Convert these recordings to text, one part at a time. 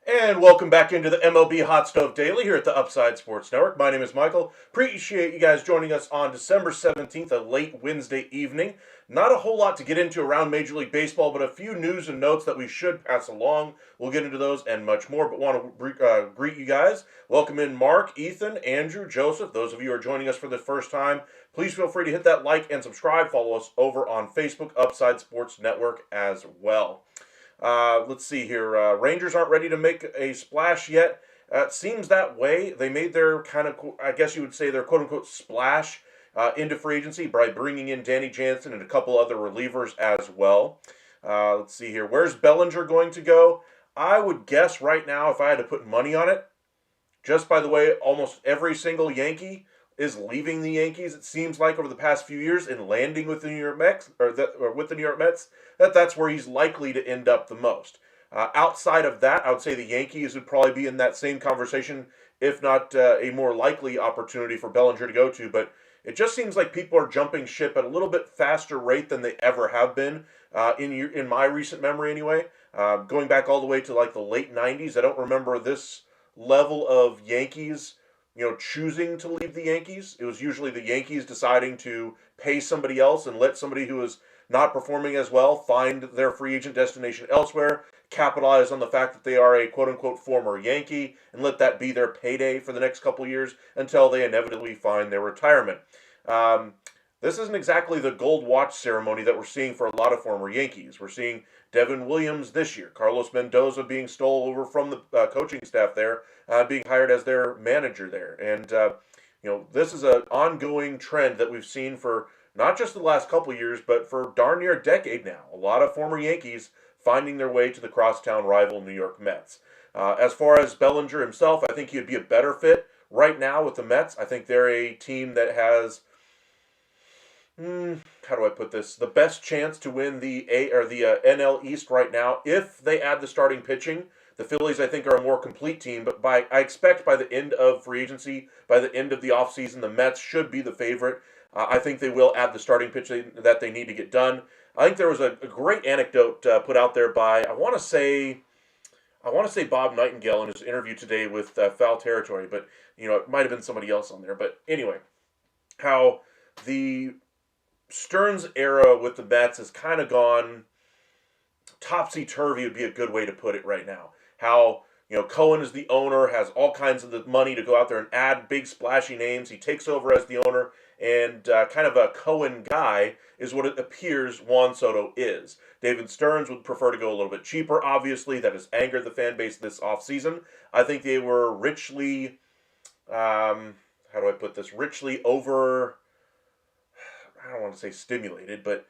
And welcome back into the MLB Hot Stove Daily here at the Upside Sports Network. My name is Michael. Appreciate you guys joining us on December 17th, a late Wednesday evening. Not a whole lot to get into around Major League Baseball, but a few news and notes that we should pass along. We'll get into those and much more, but want to greet you guys. Welcome in Mark, Ethan, Andrew, Joseph. Those of you who are joining us for the first time, please feel free to hit that like and subscribe. Follow us over on Facebook, Upside Sports Network as well. Let's see here. Rangers aren't ready to make a splash yet. It seems that way. They made their kind of, I guess you would say, their quote-unquote splash into free agency by bringing in Danny Jansen and a couple other relievers as well. Let's see here. Where's Bellinger going to go? I would guess right now, if I had to put money on it, just by the way, almost every single Yankee is leaving the Yankees, it seems like, over the past few years and landing with the New York Mets, with the New York Mets, that's where he's likely to end up the most. Outside of that, I would say the Yankees would probably be in that same conversation, if not a more likely opportunity for Bellinger to go to. But it just seems like people are jumping ship at a little bit faster rate than they ever have been in my recent memory anyway. Going back all the way to like the late 90s, I don't remember this level of Yankees choosing to leave the Yankees. It was usually the Yankees deciding to pay somebody else and let somebody who is not performing as well find their free agent destination elsewhere, capitalize on the fact that they are a quote-unquote former Yankee, and let that be their payday for the next couple years until they inevitably find their retirement. This isn't exactly the gold watch ceremony that we're seeing for a lot of former Yankees. We're seeing Devin Williams this year, Carlos Mendoza being stole over from the coaching staff there, being hired as their manager there. And, this is an ongoing trend that we've seen for not just the last couple years, but for darn near a decade now. A lot of former Yankees finding their way to the crosstown rival New York Mets. As far as Bellinger himself, I think he'd be a better fit right now with the Mets. I think they're a team that has how do I put this? The best chance to win the NL East right now if they add the starting pitching. The Phillies, I think, are a more complete team, but I expect by the end of free agency, by the end of the offseason, the Mets should be the favorite. I think they will add the starting pitching that they need to get done. I think there was a great anecdote put out there by I want to say Bob Nightingale in his interview today with Foul Territory, but it might have been somebody else on there. But anyway, how the Stearns era with the Mets has kind of gone topsy-turvy would be a good way to put it right now. How, Cohen is the owner, has all kinds of the money to go out there and add big splashy names. He takes over as the owner, and kind of a Cohen guy is what it appears Juan Soto is. David Stearns would prefer to go a little bit cheaper, obviously. That has angered the fan base this offseason. I think they were richly, richly over, I don't want to say stimulated, but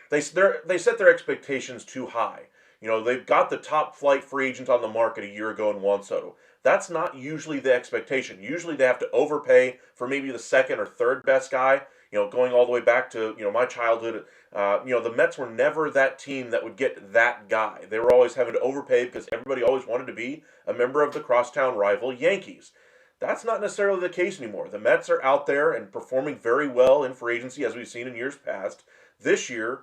they set their expectations too high. They've got the top flight free agent on the market a year ago in Juan Soto. That's not usually the expectation. Usually they have to overpay for maybe the second or third best guy. Going all the way back to my childhood. The Mets were never that team that would get that guy. They were always having to overpay because everybody always wanted to be a member of the crosstown rival Yankees. That's not necessarily the case anymore. The Mets are out there and performing very well in free agency, as we've seen in years past. This year,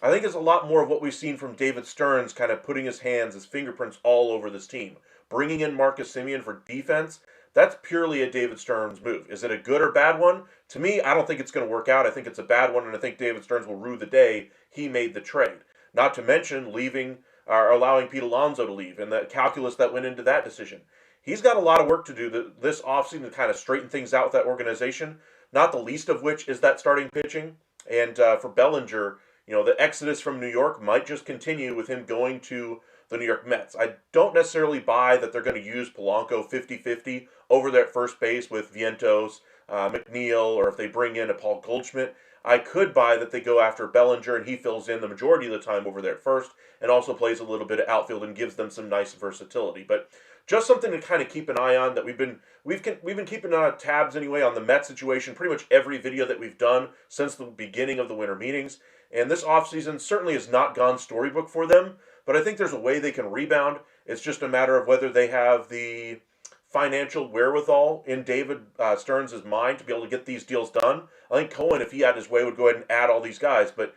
I think it's a lot more of what we've seen from David Stearns, kind of putting his fingerprints all over this team. Bringing in Marcus Semien for defense, that's purely a David Stearns move. Is it a good or bad one? To me, I don't think it's going to work out. I think it's a bad one, and I think David Stearns will rue the day he made the trade. Not to mention leaving are allowing Pete Alonso to leave and the calculus that went into that decision. He's got a lot of work to do this offseason to kind of straighten things out with that organization, not the least of which is that starting pitching. And for Bellinger, the exodus from New York might just continue with him going to the New York Mets. I don't necessarily buy that they're going to use Polanco 50-50 over there at first base with Vientos, McNeil, or if they bring in a Paul Goldschmidt. I could buy that they go after Bellinger and he fills in the majority of the time over there at first and also plays a little bit of outfield and gives them some nice versatility. But just something to kind of keep an eye on that we've been keeping on tabs anyway on the Mets situation pretty much every video that we've done since the beginning of the winter meetings. And this offseason certainly has not gone storybook for them, but I think there's a way they can rebound. It's just a matter of whether they have the financial wherewithal in David Stearns' mind to be able to get these deals done. I think Cohen, if he had his way, would go ahead and add all these guys, but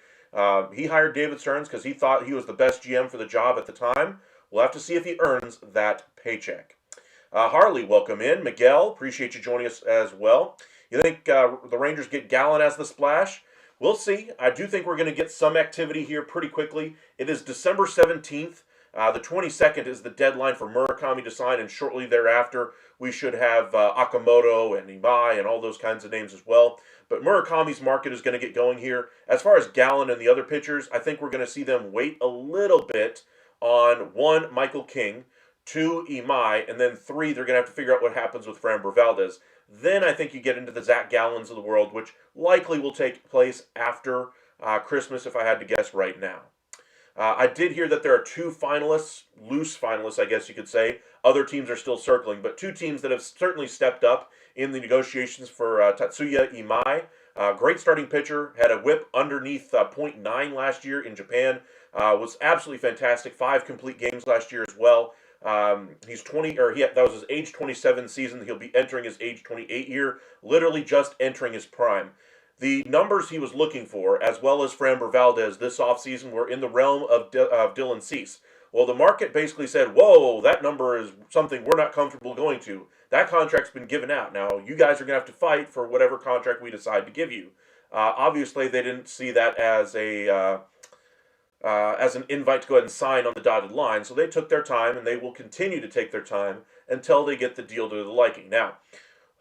he hired David Stearns because he thought he was the best GM for the job at the time. We'll have to see if he earns that paycheck. Harley, welcome in. Miguel, appreciate you joining us as well. You think the Rangers get Gallen as the splash? We'll see. I do think we're going to get some activity here pretty quickly. It is December 17th. The 22nd is the deadline for Murakami to sign, and shortly thereafter we should have Okamoto and Imai and all those kinds of names as well. But Murakami's market is going to get going here. As far as Gallen and the other pitchers, I think we're going to see them wait a little bit on 1, Michael King, 2, Imai, and then 3, they're going to have to figure out what happens with Framber Valdez. Then I think you get into the Zach Gallens of the world, which likely will take place after Christmas if I had to guess right now. I did hear that there are 2 finalists, loose finalists, I guess you could say. Other teams are still circling, but 2 teams that have certainly stepped up in the negotiations for Tatsuya Imai. Great starting pitcher, had a whip underneath .9 last year in Japan. Was absolutely fantastic. 5 complete games last year as well. He's 20, that was his age 27 season. He'll be entering his age 28 year, literally just entering his prime. The numbers he was looking for, as well as Framber Valdez this offseason, were in the realm of Dylan Cease. Well, the market basically said, whoa, that number is something we're not comfortable going to. That contract's been given out. Now, you guys are going to have to fight for whatever contract we decide to give you. Obviously, they didn't see that as an invite to go ahead and sign on the dotted line, so they took their time, and they will continue to take their time until they get the deal to their liking. Now,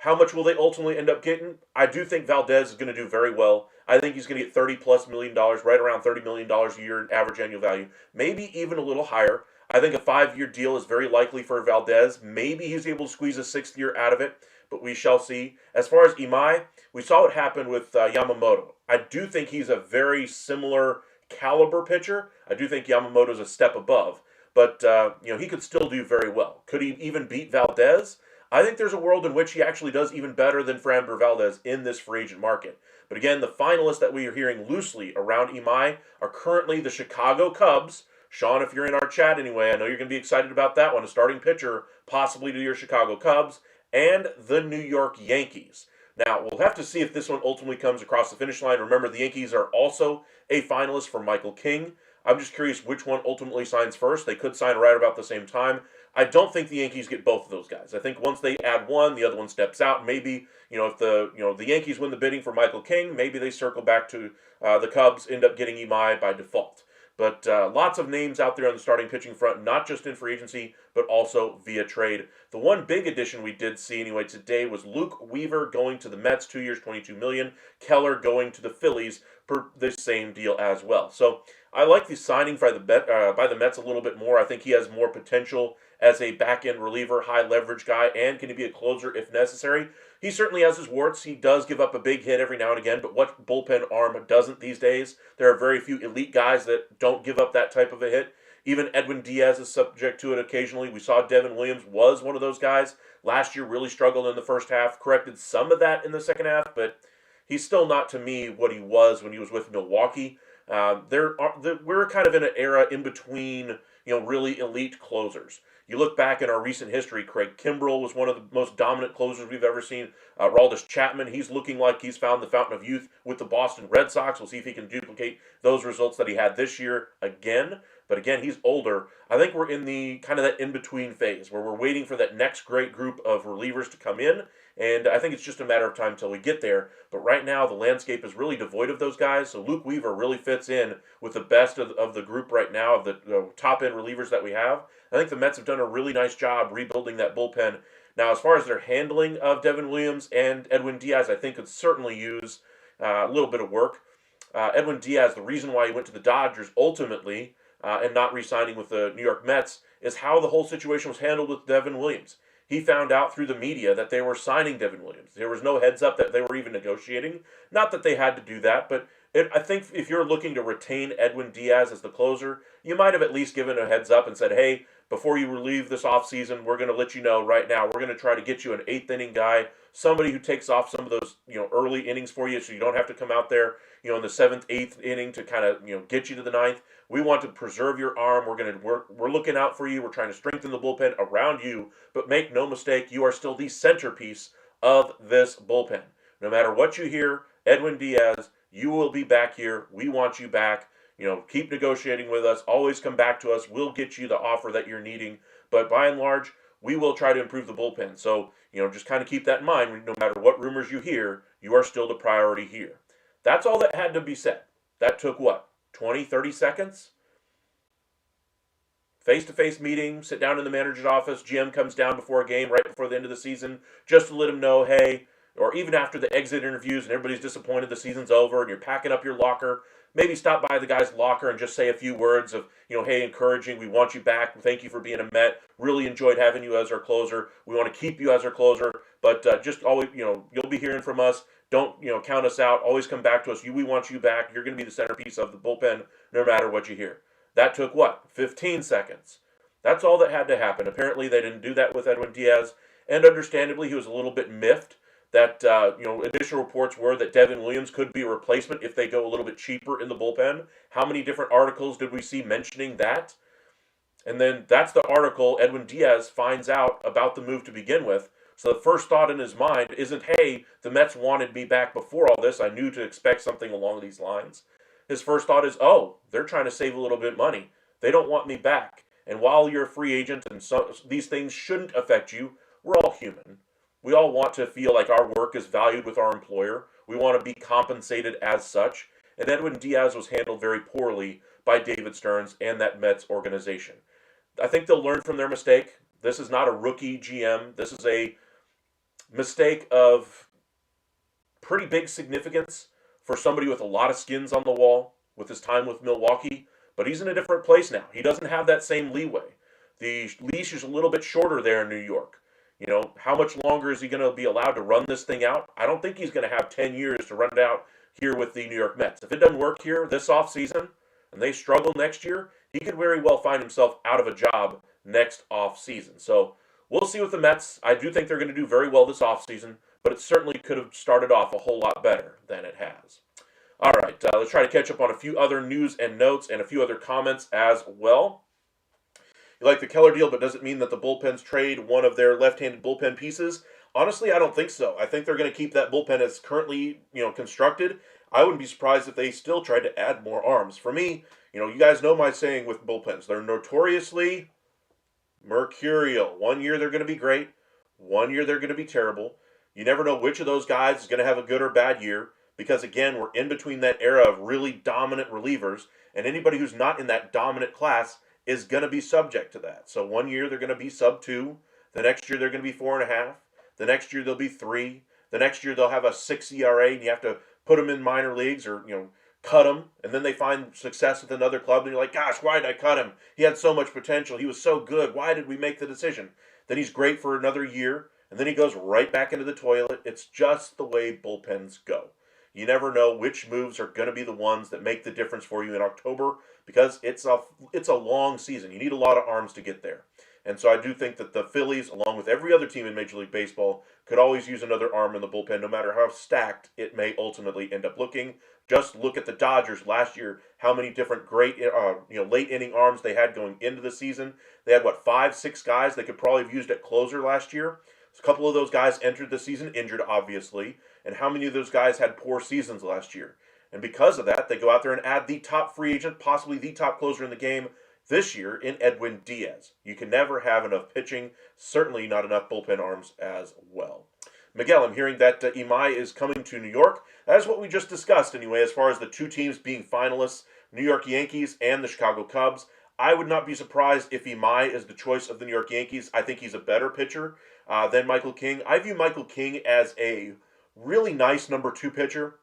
how much will they ultimately end up getting? I do think Valdez is going to do very well. I think he's going to get $30+ million, right around $30 million a year in average annual value, maybe even a little higher. I think a 5-year deal is very likely for Valdez. Maybe he's able to squeeze a 6th year out of it, but we shall see. As far as Imai, we saw what happened with Yamamoto. I do think he's a very similar caliber pitcher. I do think Yamamoto's a step above, but he could still do very well. Could he even beat Valdez? I think there's a world in which he actually does even better than Framber Valdez in this free agent market. But again, the finalists that we are hearing loosely around Imai are currently the Chicago Cubs. Sean, if you're in our chat anyway, I know you're going to be excited about that one, a starting pitcher possibly to your Chicago Cubs, and the New York Yankees. Now, we'll have to see if this one ultimately comes across the finish line. Remember, the Yankees are also a finalist for Michael King. I'm just curious which one ultimately signs first. They could sign right about the same time. I don't think the Yankees get both of those guys. I think once they add one, the other one steps out. Maybe, if the Yankees win the bidding for Michael King, maybe they circle back to the Cubs, end up getting Imai by default. But lots of names out there on the starting pitching front, not just in free agency, but also via trade. The one big addition we did see anyway today was Luke Weaver going to the Mets, 2 years, $22 million. Keller going to the Phillies per the same deal as well. So I like the signing by the Mets a little bit more. I think he has more potential as a back-end reliever, high-leverage guy, and can he be a closer if necessary? He certainly has his warts. He does give up a big hit every now and again, but what bullpen arm doesn't these days? There are very few elite guys that don't give up that type of a hit. Even Edwin Diaz is subject to it occasionally. We saw Devin Williams was one of those guys. Last year really struggled in the first half, corrected some of that in the second half, but he's still not, to me, what he was when he was with Milwaukee. We're kind of in an era in between, really elite closers. You look back in our recent history, Craig Kimbrell was one of the most dominant closers we've ever seen. Aroldis Chapman, he's looking like he's found the fountain of youth with the Boston Red Sox. We'll see if he can duplicate those results that he had this year again. But again, he's older. I think we're in the kind of that in-between phase where we're waiting for that next great group of relievers to come in. And I think it's just a matter of time until we get there. But right now, the landscape is really devoid of those guys. So Luke Weaver really fits in with the best of the group right now, of the top-end relievers that we have. I think the Mets have done a really nice job rebuilding that bullpen. Now, as far as their handling of Devin Williams and Edwin Diaz, I think could certainly use a little bit of work. Edwin Diaz, the reason why he went to the Dodgers ultimately and not re-signing with the New York Mets is how the whole situation was handled with Devin Williams. He found out through the media that they were signing Devin Williams. There was no heads up that they were even negotiating. Not that they had to do that, but I think if you're looking to retain Edwin Diaz as the closer, you might have at least given a heads up and said, hey, before you leave this offseason, we're going to let you know right now, we're going to try to get you an eighth inning guy, somebody who takes off some of those early innings for you so you don't have to come out there in the seventh, eighth inning to kind of get you to the ninth. We want to preserve your arm. We're looking out for you. We're trying to strengthen the bullpen around you, but make no mistake, you are still the centerpiece of this bullpen. No matter what you hear, Edwin Diaz, you will be back here. We want you back. Keep negotiating with us. Always come back to us. We'll get you the offer that you're needing. But by and large, we will try to improve the bullpen. So, just kind of keep that in mind. No matter what rumors you hear, you are still the priority here. That's all that had to be said. That took what? 20, 30 seconds? Face-to-face meeting, sit down in the manager's office, GM comes down before a game, right before the end of the season, just to let him know, hey, or even after the exit interviews and everybody's disappointed the season's over and you're packing up your locker, maybe stop by the guy's locker and just say a few words of, hey, encouraging, we want you back, thank you for being a Met, really enjoyed having you as our closer, we want to keep you as our closer, but just always, you'll be hearing from us, don't, count us out, always come back to us, we want you back, you're going to be the centerpiece of the bullpen no matter what you hear. That took what? 15 seconds. That's all that had to happen. Apparently they didn't do that with Edwin Diaz, and understandably he was a little bit miffed that, initial reports were that Devin Williams could be a replacement if they go a little bit cheaper in the bullpen. How many different articles did we see mentioning that? And then that's the article Edwin Diaz finds out about the move to begin with. So the first thought in his mind isn't, hey, the Mets wanted me back before all this. I knew to expect something along these lines. His first thought is, oh, they're trying to save a little bit of money. They don't want me back. And while you're a free agent and these things shouldn't affect you, we're all human. We all want to feel like our work is valued with our employer. We want to be compensated as such. And Edwin Diaz was handled very poorly by David Stearns and that Mets organization. I think they'll learn from their mistake. This is not a rookie GM. This is a mistake of pretty big significance for somebody with a lot of skins on the wall with his time with Milwaukee. But he's in a different place now. He doesn't have that same leeway. The leash is a little bit shorter there in New York. How much longer is he going to be allowed to run this thing out? I don't think he's going to have 10 years to run it out here with the New York Mets. If it doesn't work here this offseason and they struggle next year, he could very well find himself out of a job next offseason. So we'll see with the Mets. I do think they're going to do very well this offseason, but it certainly could have started off a whole lot better than it has. All right, let's try to catch up on a few other news and notes and a few other comments as well. You like the Keller deal, but does it mean that the bullpens trade one of their left-handed bullpen pieces? Honestly, I don't think so. I think they're going to keep that bullpen as currently, constructed. I wouldn't be surprised if they still tried to add more arms. For me, you guys know my saying with bullpens. They're notoriously mercurial. One year they're going to be great. One year they're going to be terrible. You never know which of those guys is going to have a good or bad year because, again, we're in between that era of really dominant relievers, and anybody who's not in that dominant class is going to be subject to that. So one year they're going to be sub 2. The next year they're going to be 4.5. The next year they'll be 3. The next year they'll have a 6 ERA, and you have to put them in minor leagues or, cut them. And then they find success with another club, and you're like, gosh, why did I cut him? He had so much potential. He was so good. Why did we make the decision? Then he's great for another year, and then he goes right back into the toilet. It's just the way bullpens go. You never know which moves are going to be the ones that make the difference for you in October because it's a long season. You need a lot of arms to get there. And so I do think that the Phillies, along with every other team in Major League Baseball, could always use another arm in the bullpen, no matter how stacked it may ultimately end up looking. Just look at the Dodgers last year, how many different great late inning arms they had going into the season. They had, 5, 6 guys they could probably have used at closer last year. A couple of those guys entered the season injured, obviously. And how many of those guys had poor seasons last year? And because of that, they go out there and add the top free agent, possibly the top closer in the game this year in Edwin Diaz. You can never have enough pitching, certainly not enough bullpen arms as well. Miguel, I'm hearing that Imai is coming to New York. That is what we just discussed anyway, as far as the two teams being finalists, New York Yankees and the Chicago Cubs. I would not be surprised if Imai is the choice of the New York Yankees. I think he's a better pitcher than Michael King. I view Michael King as a really nice number two pitcher.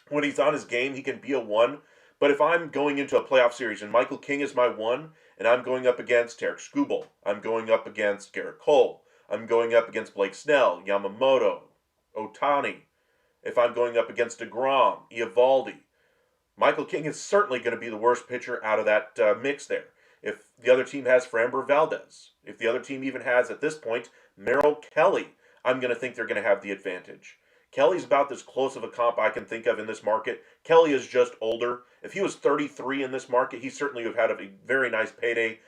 When he's on his game, he can be a one. But if I'm going into a playoff series and Michael King is my one, and I'm going up against Tarek Skubal, I'm going up against Garrett Cole, I'm going up against Blake Snell, Yamamoto, Otani, if I'm going up against DeGrom, Eovaldi, Michael King is certainly going to be the worst pitcher out of that mix there. If the other team has Framber Valdez, if the other team even has, at this point, Merrill Kelly, I'm going to think they're going to have the advantage. Kelly's about as close of a comp I can think of in this market. Kelly is just older. If he was 33 in this market, he certainly would have had a very nice payday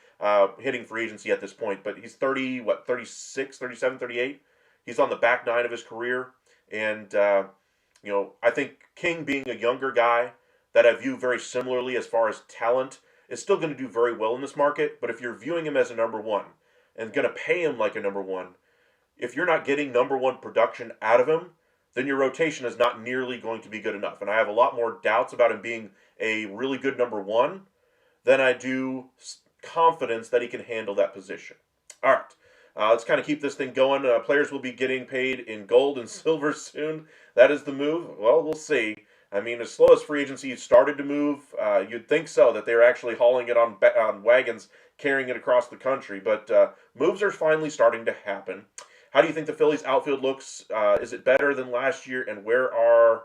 hitting free agency at this point. But he's 36, 37, 38. He's on the back nine of his career. And, I think King being a younger guy that I view very similarly as far as talent is still going to do very well in this market. But if you're viewing him as a number one and going to pay him like a number one, if you're not getting number one production out of him, then your rotation is not nearly going to be good enough. And I have a lot more doubts about him being a really good number one than I do confidence that he can handle that position. All right. Let's kind of keep this thing going. Players will be getting paid in gold and silver soon. That is the move. Well, we'll see. I mean, as slow as free agency started to move, you'd think so, that they're actually hauling it on wagons, carrying it across the country. But moves are finally starting to happen. How do you think the Phillies outfield looks? Is it better than last year? And where are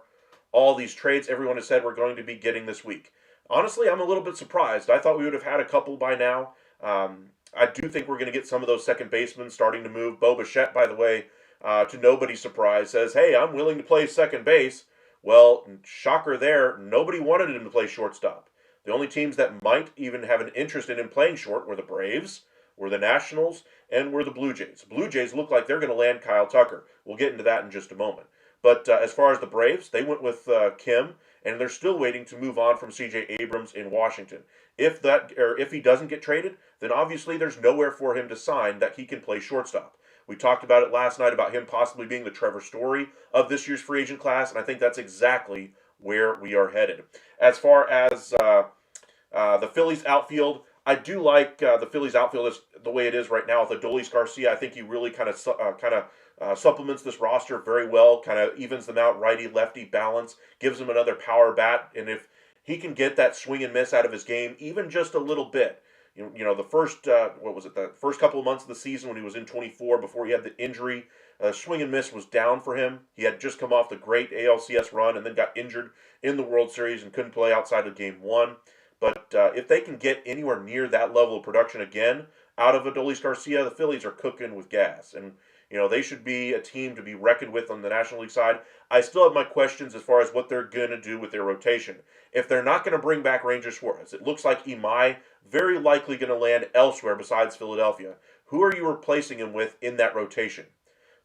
all these trades everyone has said we're going to be getting this week? Honestly, I'm a little bit surprised. I thought we would have had a couple by now. I do think we're going to get some of those second basemen starting to move. Bo Bichette, by the way, to nobody's surprise, says, hey, I'm willing to play second base. Well, shocker there, nobody wanted him to play shortstop. The only teams that might even have an interest in him playing short were the Braves, were the Nationals, and were the Blue Jays. Blue Jays look like they're going to land Kyle Tucker. We'll get into that in just a moment. But as far as the Braves, they went with Kim, and they're still waiting to move on from C.J. Abrams in Washington. If he doesn't get traded, then obviously there's nowhere for him to sign that he can play shortstop. We talked about it last night about him possibly being the Trevor Story of this year's free agent class, and I think that's exactly where we are headed. As far as the Phillies outfield, I do like the Phillies outfield the way it is right now with Adolis Garcia. I think he really kind of supplements this roster very well, kind of evens them out, righty-lefty balance, gives him another power bat, and if he can get that swing and miss out of his game even just a little bit. The first, the first couple of months of the season when he was in 24 before he had the injury, swing and miss was down for him. He had just come off the great ALCS run and then got injured in the World Series and couldn't play outside of Game 1. But if they can get anywhere near that level of production again out of Adolis Garcia, the Phillies are cooking with gas. And, they should be a team to be reckoned with on the National League side. I still have my questions as far as what they're going to do with their rotation. If they're not going to bring back Ranger Suarez, it looks like Imai very likely going to land elsewhere besides Philadelphia. Who are you replacing him with in that rotation?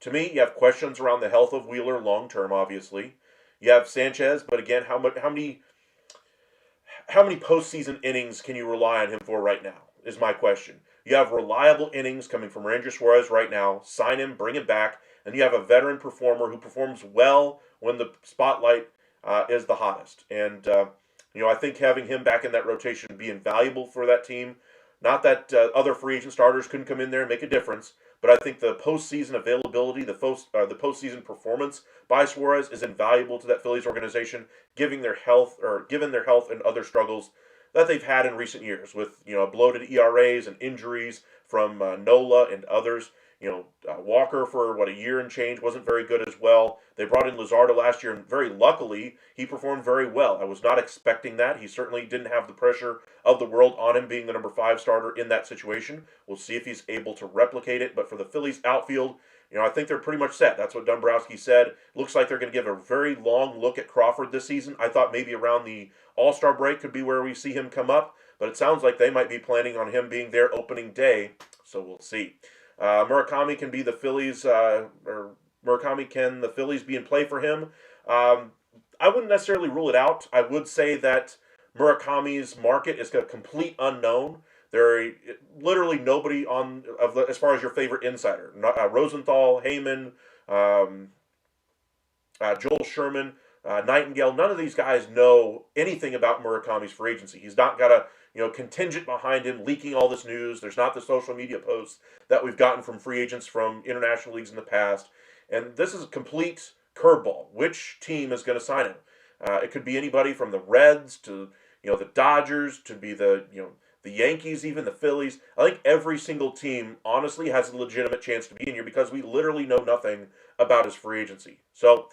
To me, you have questions around the health of Wheeler long term, obviously. You have Sanchez, but again, how many postseason innings can you rely on him for right now, is my question. You have reliable innings coming from Ranger Suarez right now. Sign him, bring him back, and you have a veteran performer who performs well when the spotlight is the hottest. And, I think having him back in that rotation would be invaluable for that team. Not that other free agent starters couldn't come in there and make a difference, but I think the postseason availability, the postseason performance by Suarez is invaluable to that Phillies organization, given their health and other struggles that they've had in recent years with bloated ERAs and injuries from Nola and others. Walker for a year and change wasn't very good as well. They brought in Luzardo last year, and very luckily he performed very well. I was not expecting that. He certainly didn't have the pressure of the world on him being the number 5 starter in that situation. We'll see if he's able to replicate it. But for the Phillies outfield, I think they're pretty much set. That's what Dombrowski said. Looks like they're going to give a very long look at Crawford this season. I thought maybe around the All-Star break could be where we see him come up, but it sounds like they might be planning on him being their opening day, so we'll see. Murakami can be the Phillies, Murakami can the Phillies be in play for him? I wouldn't necessarily rule it out. I would say that Murakami's market is a complete unknown. There are literally nobody as far as your favorite insider. Rosenthal, Heyman, Joel Sherman. Nightingale, none of these guys know anything about Murakami's free agency. He's not got a contingent behind him leaking all this news. There's not the social media posts that we've gotten from free agents from international leagues in the past. And this is a complete curveball. Which team is going to sign him? It could be anybody from the Reds to the Dodgers to be the Yankees, even the Phillies. I think every single team honestly has a legitimate chance to be in here because we literally know nothing about his free agency. So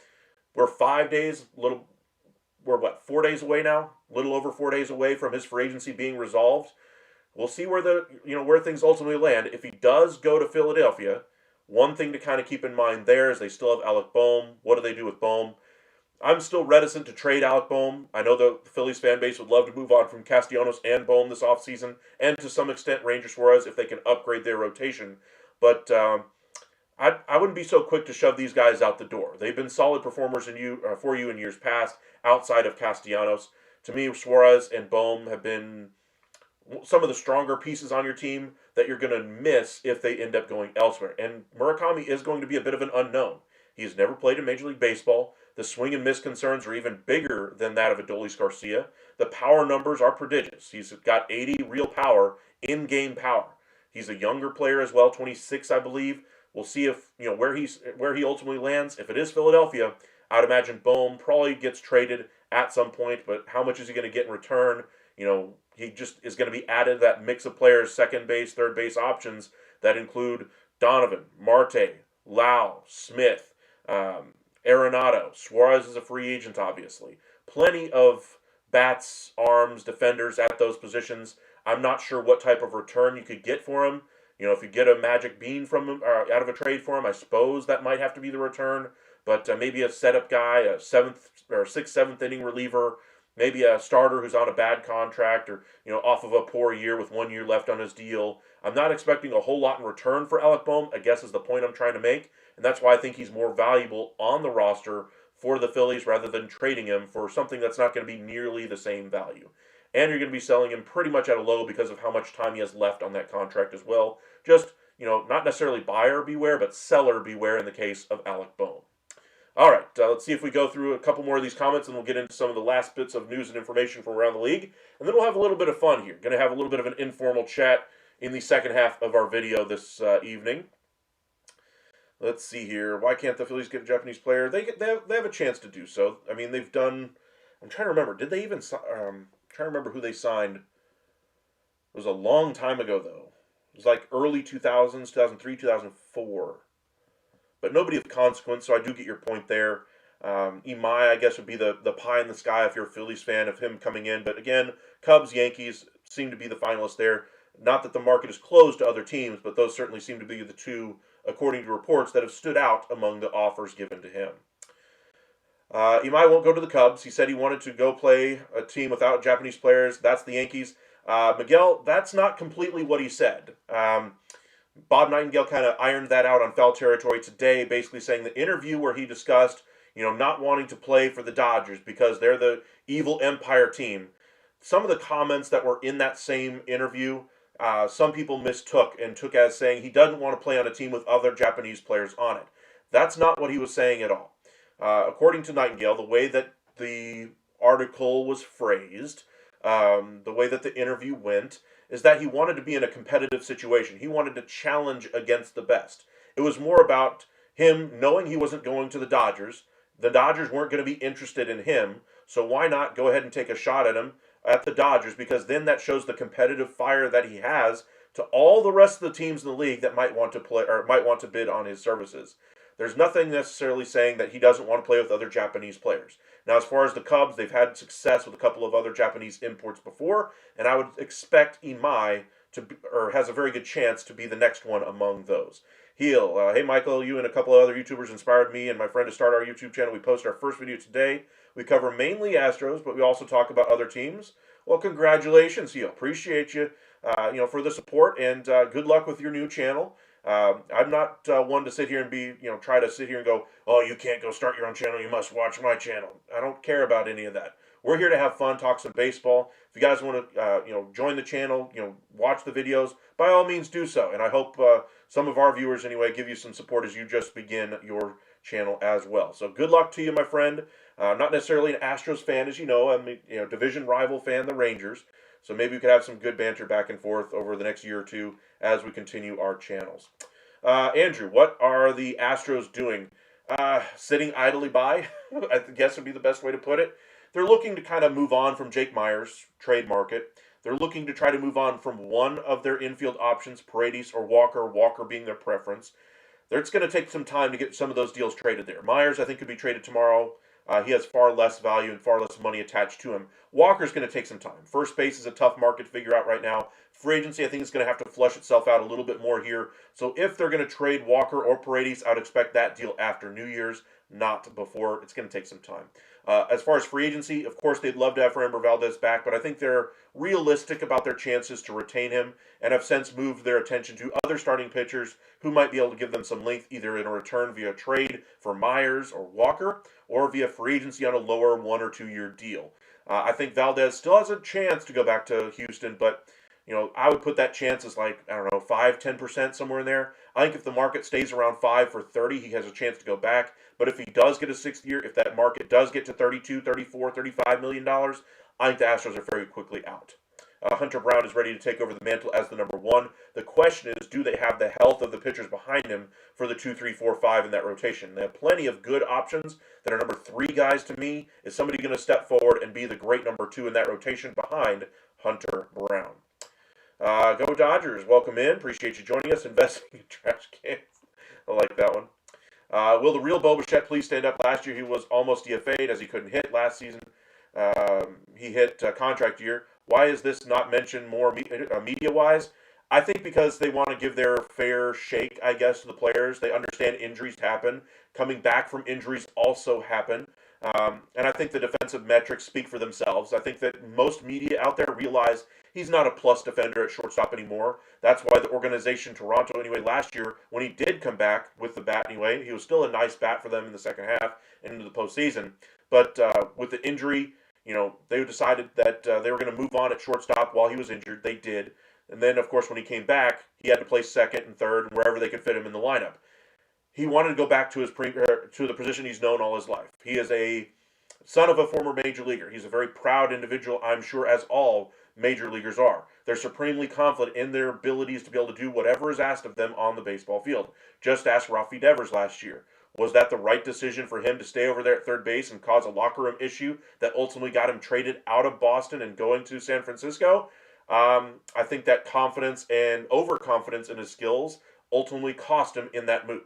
we're 4 days away now, a little over 4 days away from his free agency being resolved. We'll see where where things ultimately land. If he does go to Philadelphia, one thing to kind of keep in mind there is they still have Alec Bohm. What do they do with Bohm? I'm still reticent to trade Alec Bohm. I know the Phillies fan base would love to move on from Castellanos and Bohm this offseason, and to some extent Ranger Suarez if they can upgrade their rotation. But I wouldn't be so quick to shove these guys out the door. They've been solid performers for you in years past, outside of Castellanos. To me, Suarez and Bohm have been some of the stronger pieces on your team that you're going to miss if they end up going elsewhere. And Murakami is going to be a bit of an unknown. He has never played in Major League Baseball. The swing and miss concerns are even bigger than that of Adolis Garcia. The power numbers are prodigious. He's got 80 real power, in-game power. He's a younger player as well, 26, I believe. We'll see if where he ultimately lands. If it is Philadelphia, I'd imagine Bohm probably gets traded at some point. But how much is he going to get in return? He just is going to be added to that mix of players, second base, third base options that include Donovan, Marte, Lau, Smith, Arenado. Suarez is a free agent, obviously. Plenty of bats, arms, defenders at those positions. I'm not sure what type of return you could get for him. If you get a magic bean from him, or out of a trade for him, I suppose that might have to be the return. But maybe a setup guy, a sixth, seventh inning reliever, maybe a starter who's on a bad contract or off of a poor year with 1 year left on his deal. I'm not expecting a whole lot in return for Alec Bohm, I guess is the point I'm trying to make. And that's why I think he's more valuable on the roster for the Phillies rather than trading him for something that's not going to be nearly the same value. And you're going to be selling him pretty much at a low because of how much time he has left on that contract as well. Just, not necessarily buyer beware, but seller beware in the case of Alec Bohm. All right, let's see if we go through a couple more of these comments and we'll get into some of the last bits of news and information from around the league. And then we'll have a little bit of fun here. Going to have a little bit of an informal chat in the second half of our video this evening. Let's see here. Why can't the Phillies get a Japanese player? They have a chance to do so. I mean, they've done. I'm trying to remember. Did they even? Trying to remember who they signed. It was a long time ago, though. It was like early 2000s, 2003, 2004. But nobody of consequence. So I do get your point there. Imai, I guess, would be the pie in the sky if you're a Phillies fan of him coming in. But again, Cubs, Yankees seem to be the finalists there. Not that the market is closed to other teams, but those certainly seem to be the two, according to reports, that have stood out among the offers given to him. Imai won't go to the Cubs. He said he wanted to go play a team without Japanese players. That's the Yankees. Miguel, that's not completely what he said. Bob Nightingale kind of ironed that out on Foul Territory today, basically saying the interview where he discussed, not wanting to play for the Dodgers because they're the evil empire team. Some of the comments that were in that same interview, some people mistook and took as saying he doesn't want to play on a team with other Japanese players on it. That's not what he was saying at all. According to Nightingale, the way that the article was phrased, the way that the interview went, is that he wanted to be in a competitive situation. He wanted to challenge against the best. It was more about him knowing he wasn't going to the Dodgers. The Dodgers weren't going to be interested in him, so why not go ahead and take a shot at him at the Dodgers, because then that shows the competitive fire that he has to all the rest of the teams in the league that might want to play or might want to bid on his services. There's nothing necessarily saying that he doesn't want to play with other Japanese players. Now, as far as the Cubs, they've had success with a couple of other Japanese imports before, and I would expect Imai has a very good chance to be the next one among those. Heel, hey Michael, you and a couple of other YouTubers inspired me and my friend to start our YouTube channel. We posted our first video today. We cover mainly Astros, but we also talk about other teams. Well, congratulations, Heel. Appreciate you, for the support, and good luck with your new channel. I'm not one to sit here and be, try to sit here and go, oh, you can't go start your own channel, you must watch my channel. I don't care about any of that. We're here to have fun, talk some baseball. If you guys want to, join the channel, watch the videos, by all means do so. And I hope some of our viewers, anyway, give you some support as you just begin your channel as well. So good luck to you, my friend. Not necessarily an Astros fan, as you know. I'm a division rival fan, the Rangers. So maybe we could have some good banter back and forth over the next year or two as we continue our channels. Andrew, what are the Astros doing? Sitting idly by, I guess would be the best way to put it. They're looking to kind of move on from Jake Myers, trade market. They're looking to try to move on from one of their infield options, Paredes or Walker being their preference. It's going to take some time to get some of those deals traded there. Myers, I think, could be traded tomorrow. He has far less value and far less money attached to him. Walker's going to take some time. First base is a tough market to figure out right now. Free agency, I think, is going to have to flush itself out a little bit more here. So if they're going to trade Walker or Paredes, I would expect that deal after New Year's, not before. It's going to take some time. As far as free agency, of course, they'd love to have Framber Valdez back, but I think they're realistic about their chances to retain him and have since moved their attention to other starting pitchers who might be able to give them some length, either in a return via trade for Myers or Walker, or via free agency on a lower 1 or 2 year deal. I think Valdez still has a chance to go back to Houston, but I would put that chance as like, I don't know, 5-10% somewhere in there. I think if the market stays around 5 for 30, he has a chance to go back. But if he does get a 6th year, if that market does get to 32, 34, $35 million, I think the Astros are very quickly out. Hunter Brown is ready to take over the mantle as the number 1. The question is, do they have the health of the pitchers behind him for the 2, 3, 4, 5 in that rotation? They have plenty of good options that are number 3 guys to me. Is somebody going to step forward and be the great number 2 in that rotation behind Hunter Brown? Go Dodgers. Welcome in. Appreciate you joining us. Investing in trash cans. I like that one. Will the real Bo Bichette please stand up? Last year he was almost DFA'd as he couldn't hit last season. He hit contract year. Why is this not mentioned more media-wise? I think because they want to give their fair shake, I guess, to the players. They understand injuries happen. Coming back from injuries also happen. And I think the defensive metrics speak for themselves. I think that most media out there realize he's not a plus defender at shortstop anymore. That's why the organization, Toronto, anyway, last year, when he did come back with the bat anyway, he was still a nice bat for them in the second half and into the postseason. But with the injury, they decided that they were going to move on at shortstop while he was injured. They did. And then, of course, when he came back, he had to play second and third and wherever they could fit him in the lineup. He wanted to go back to to the position he's known all his life. He is a son of a former major leaguer. He's a very proud individual, I'm sure, as all major leaguers are. They're supremely confident in their abilities to be able to do whatever is asked of them on the baseball field. Just ask Rafi Devers last year. Was that the right decision for him to stay over there at third base and cause a locker room issue that ultimately got him traded out of Boston and going to San Francisco? I think that confidence and overconfidence in his skills ultimately cost him in that move.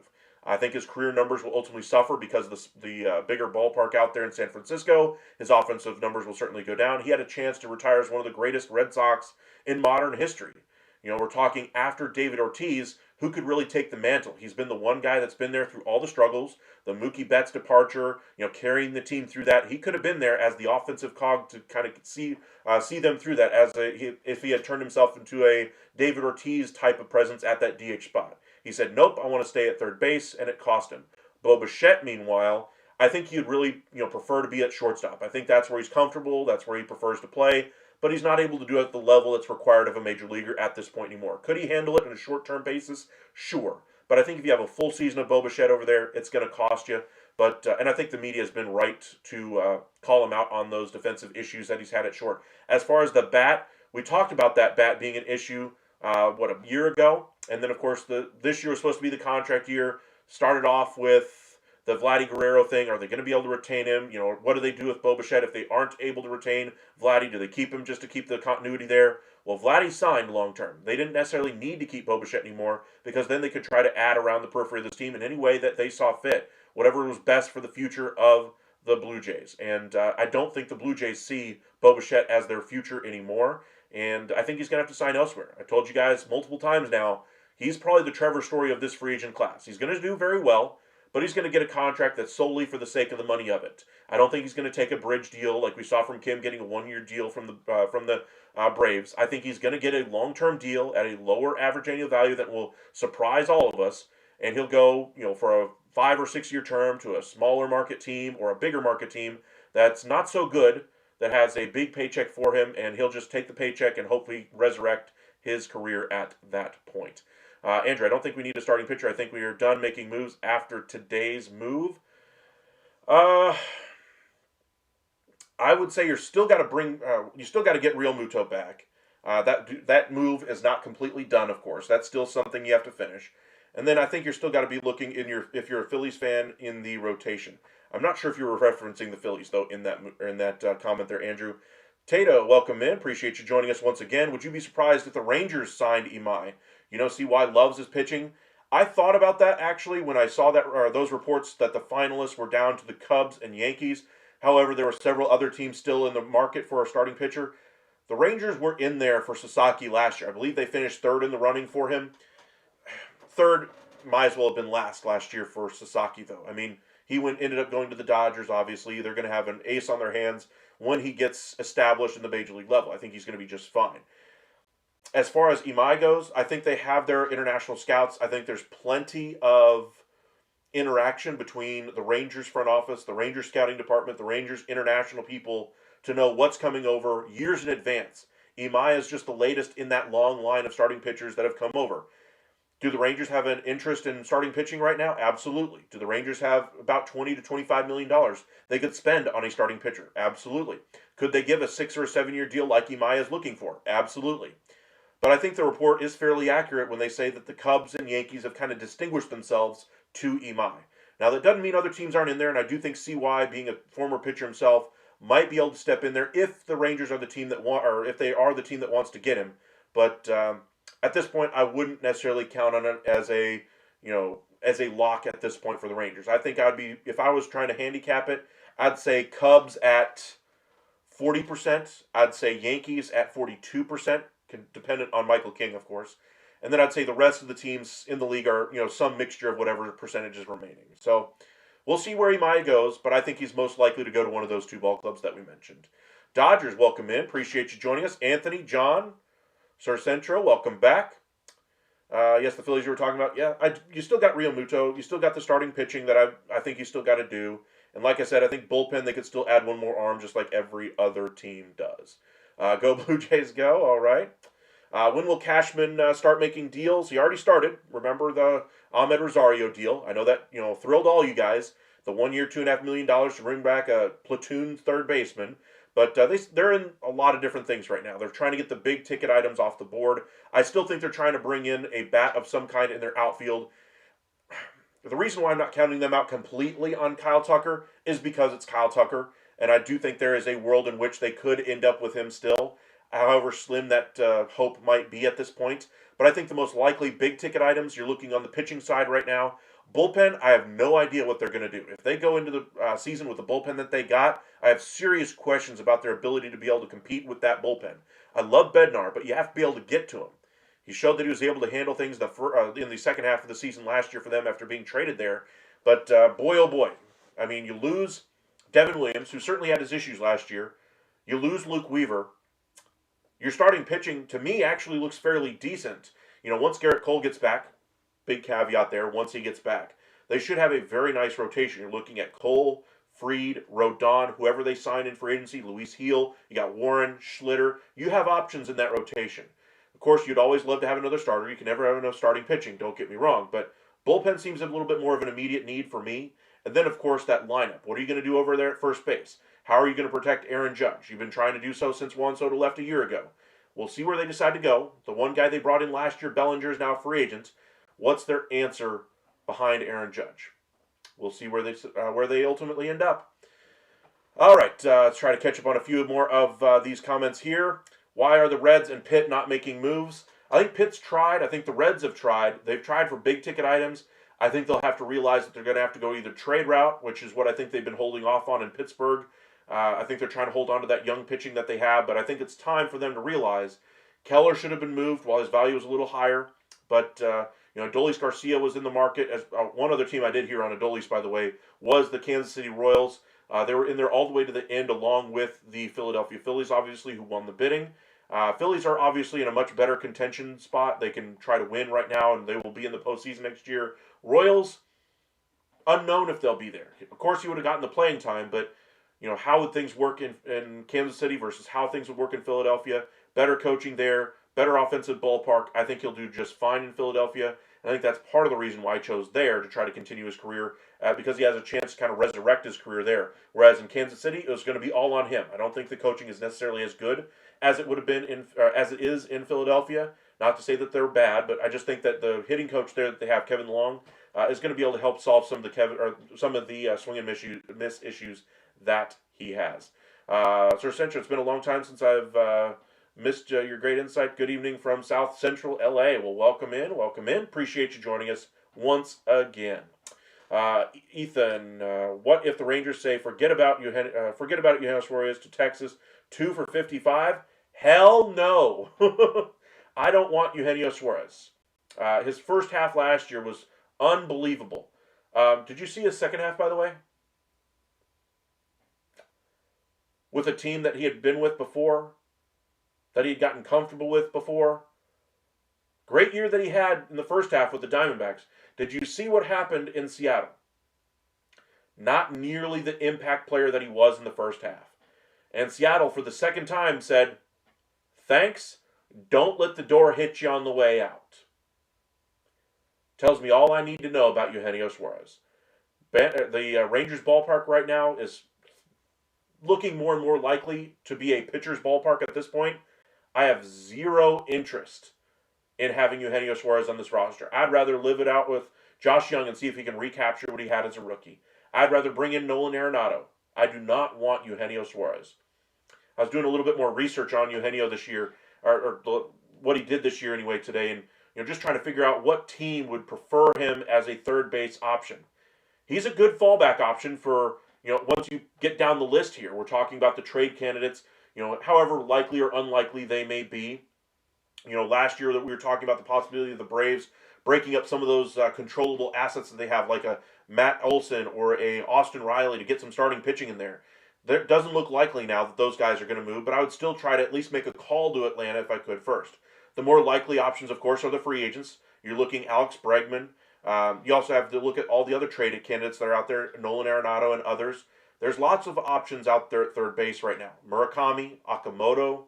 I think his career numbers will ultimately suffer because of the bigger ballpark out there in San Francisco. His offensive numbers will certainly go down. He had a chance to retire as one of the greatest Red Sox in modern history. We're talking after David Ortiz, who could really take the mantle. He's been the one guy that's been there through all the struggles, the Mookie Betts departure, carrying the team through that. He could have been there as the offensive cog to kind of see them through that if he had turned himself into a David Ortiz type of presence at that DH spot. He said, nope, I want to stay at third base, and it cost him. Bo Bichette, meanwhile, I think he'd really prefer to be at shortstop. I think that's where he's comfortable. That's where he prefers to play. But he's not able to do it at the level that's required of a major leaguer at this point anymore. Could he handle it on a short-term basis? Sure. But I think if you have a full season of Bo Bichette over there, it's going to cost you. But and I think the media has been right to call him out on those defensive issues that he's had at short. As far as the bat, we talked about that bat being an issue, a year ago? And then, of course, this year was supposed to be the contract year. Started off with the Vladdy Guerrero thing. Are they going to be able to retain him? What do they do with Bo Bichette if they aren't able to retain Vladdy? Do they keep him just to keep the continuity there? Well, Vladdy signed long-term. They didn't necessarily need to keep Bo Bichette anymore because then they could try to add around the periphery of this team in any way that they saw fit, whatever was best for the future of the Blue Jays. And I don't think the Blue Jays see Bo Bichette as their future anymore. And I think he's going to have to sign elsewhere. I told you guys multiple times now, he's probably the Trevor Story of this free agent class. He's going to do very well, but he's going to get a contract that's solely for the sake of the money of it. I don't think he's going to take a bridge deal like we saw from Kim getting a 1-year deal from the Braves. I think he's going to get a long-term deal at a lower average annual value that will surprise all of us, and he'll go for a 5 or 6 year term to a smaller market team or a bigger market team that's not so good, that has a big paycheck for him, and he'll just take the paycheck and hopefully resurrect his career at that point. Andrew, I don't think we need a starting pitcher. I think we are done making moves after today's move. Uh, I would say you still got to get Real Muto back. That move is not completely done, of course. That's still something you have to finish. And then I think you're still got to be looking if you're a Phillies fan in the rotation. I'm not sure if you were referencing the Phillies though in that comment there, Andrew. Tato, welcome in. Appreciate you joining us once again. Would you be surprised if the Rangers signed Imai? See why Loves is pitching. I thought about that actually when I saw those reports that the finalists were down to the Cubs and Yankees. However, there were several other teams still in the market for a starting pitcher. The Rangers were in there for Sasaki last year. I believe they finished third in the running for him. Third might as well have been last year for Sasaki, though. I mean, ended up going to the Dodgers, obviously. They're going to have an ace on their hands when he gets established in the major league level. I think he's going to be just fine. As far as Imai goes, I think they have their international scouts. I think there's plenty of interaction between the Rangers front office, the Rangers scouting department, the Rangers international people to know what's coming over years in advance. Imai is just the latest in that long line of starting pitchers that have come over. Do the Rangers have an interest in starting pitching right now? Absolutely. Do the Rangers have about $20 to $25 million they could spend on a starting pitcher? Absolutely. Could they give a 6 or a 7-year deal like Imai is looking for? Absolutely. But I think the report is fairly accurate when they say that the Cubs and Yankees have kind of distinguished themselves to Imai. Now, that doesn't mean other teams aren't in there, and I do think CY, being a former pitcher himself, might be able to step in there if the Rangers are the team that or if they are the team that wants to get him. But at this point, I wouldn't necessarily count on it as a lock at this point for the Rangers. I think if I was trying to handicap it, I'd say Cubs at 40%. I'd say Yankees at 42%, dependent on Michael King, of course. And then I'd say the rest of the teams in the league are, some mixture of whatever percentage is remaining. So we'll see where Imai goes, but I think he's most likely to go to one of those two ball clubs that we mentioned. Dodgers, welcome in. Appreciate you joining us. Anthony, John, Sir Centro, welcome back. Yes, the Phillies you were talking about. Yeah, you still got Real Muto. You still got the starting pitching that I think you still got to do. And like I said, I think bullpen, they could still add one more arm just like every other team does. Go Blue Jays, go. All right. When will Cashman start making deals? He already started. Remember the Ahmed Rosario deal? I know that thrilled all you guys. The 1 year, $2.5 million to bring back a platoon third baseman. But they're in a lot of different things right now. They're trying to get the big ticket items off the board. I still think they're trying to bring in a bat of some kind in their outfield. The reason why I'm not counting them out completely on Kyle Tucker is because it's Kyle Tucker. And I do think there is a world in which they could end up with him still, however slim that hope might be at this point. But I think the most likely big ticket items, you're looking on the pitching side right now. Bullpen, I have no idea what they're going to do. If they go into the season with the bullpen that they got, I have serious questions about their ability to be able to compete with that bullpen. I love Bednar, but you have to be able to get to him. He showed that he was able to handle things in the second half of the season last year for them after being traded there. But boy, oh boy. I mean, you lose Devin Williams, who certainly had his issues last year. You lose Luke Weaver. Your starting pitching, to me, actually looks fairly decent. Once Garrett Cole gets back, big caveat there, once he gets back, they should have a very nice rotation. You're looking at Cole, Fried, Rodon, whoever they sign in for agency, Luis Heel, you got Warren, Schlitter. You have options in that rotation. Of course, you'd always love to have another starter. You can never have enough starting pitching, don't get me wrong, but bullpen seems a little bit more of an immediate need for me. And then, of course, that lineup. What are you going to do over there at first base? How are you going to protect Aaron Judge? You've been trying to do so since Juan Soto left a year ago. We'll see where they decide to go. The one guy they brought in last year, Bellinger, is now a free agent. What's their answer behind Aaron Judge? We'll see where they ultimately end up. All right, let's try to catch up on a few more of these comments here. Why are the Reds and Pitt not making moves? I think Pitt's tried. I think the Reds have tried. They've tried for big ticket items. I think they'll have to realize that they're going to have to go either trade route, which is what I think they've been holding off on in Pittsburgh. I think they're trying to hold on to that young pitching that they have, but I think it's time for them to realize Keller should have been moved while his value was a little higher. But, Adolis Garcia was in the market. As one other team I did hear on Adolis, by the way, was the Kansas City Royals. They were in there all the way to the end along with the Philadelphia Phillies, obviously, who won the bidding. Phillies are obviously in a much better contention spot. They can try to win right now, and they will be in the postseason next year. Royals, unknown if they'll be there. Of course, he would have gotten the playing time, but how would things work in Kansas City versus how things would work in Philadelphia? Better coaching there, better offensive ballpark. I think he'll do just fine in Philadelphia. And I think that's part of the reason why I chose there to try to continue his career, because he has a chance to kind of resurrect his career there. Whereas in Kansas City, it was going to be all on him. I don't think the coaching is necessarily as good as it would have been as it is in Philadelphia. Not to say that they're bad, but I just think that the hitting coach there that they have, Kevin Long, is going to be able to help solve some of the swing and miss issues that he has. Sir Central, it's been a long time since I've missed your great insight. Good evening from South Central LA. Well, welcome in, welcome in. Appreciate you joining us once again. Ethan, what if the Rangers say forget about Eugenio Suarez to Texas, 2 for 55? Hell no. I don't want Eugenio Suarez. His first half last year was unbelievable. Did you see his second half, by the way? With a team that he had been with before, that he had gotten comfortable with before. Great year that he had in the first half with the Diamondbacks. Did you see what happened in Seattle? Not nearly the impact player that he was in the first half. And Seattle, for the second time, said, thanks, don't let the door hit you on the way out. Tells me all I need to know about Eugenio Suarez. The Rangers ballpark right now is looking more and more likely to be a pitcher's ballpark at this point. I have zero interest in having Eugenio Suarez on this roster. I'd rather live it out with Josh Young and see if he can recapture what he had as a rookie. I'd rather bring in Nolan Arenado. I do not want Eugenio Suarez. I was doing a little bit more research on Eugenio this year, or what he did this year anyway today, and just trying to figure out what team would prefer him as a third base option. He's a good fallback option for, once you get down the list here. We're talking about the trade candidates, however likely or unlikely they may be. Last year that we were talking about the possibility of the Braves breaking up some of those controllable assets that they have, like a Matt Olson or a Austin Riley, to get some starting pitching in there. It doesn't look likely now that those guys are going to move, but I would still try to at least make a call to Atlanta if I could first. The more likely options, of course, are the free agents. You're looking Alex Bregman. You also have to look at all the other traded candidates that are out there, Nolan Arenado and others. There's lots of options out there at third base right now. Murakami, Okamoto.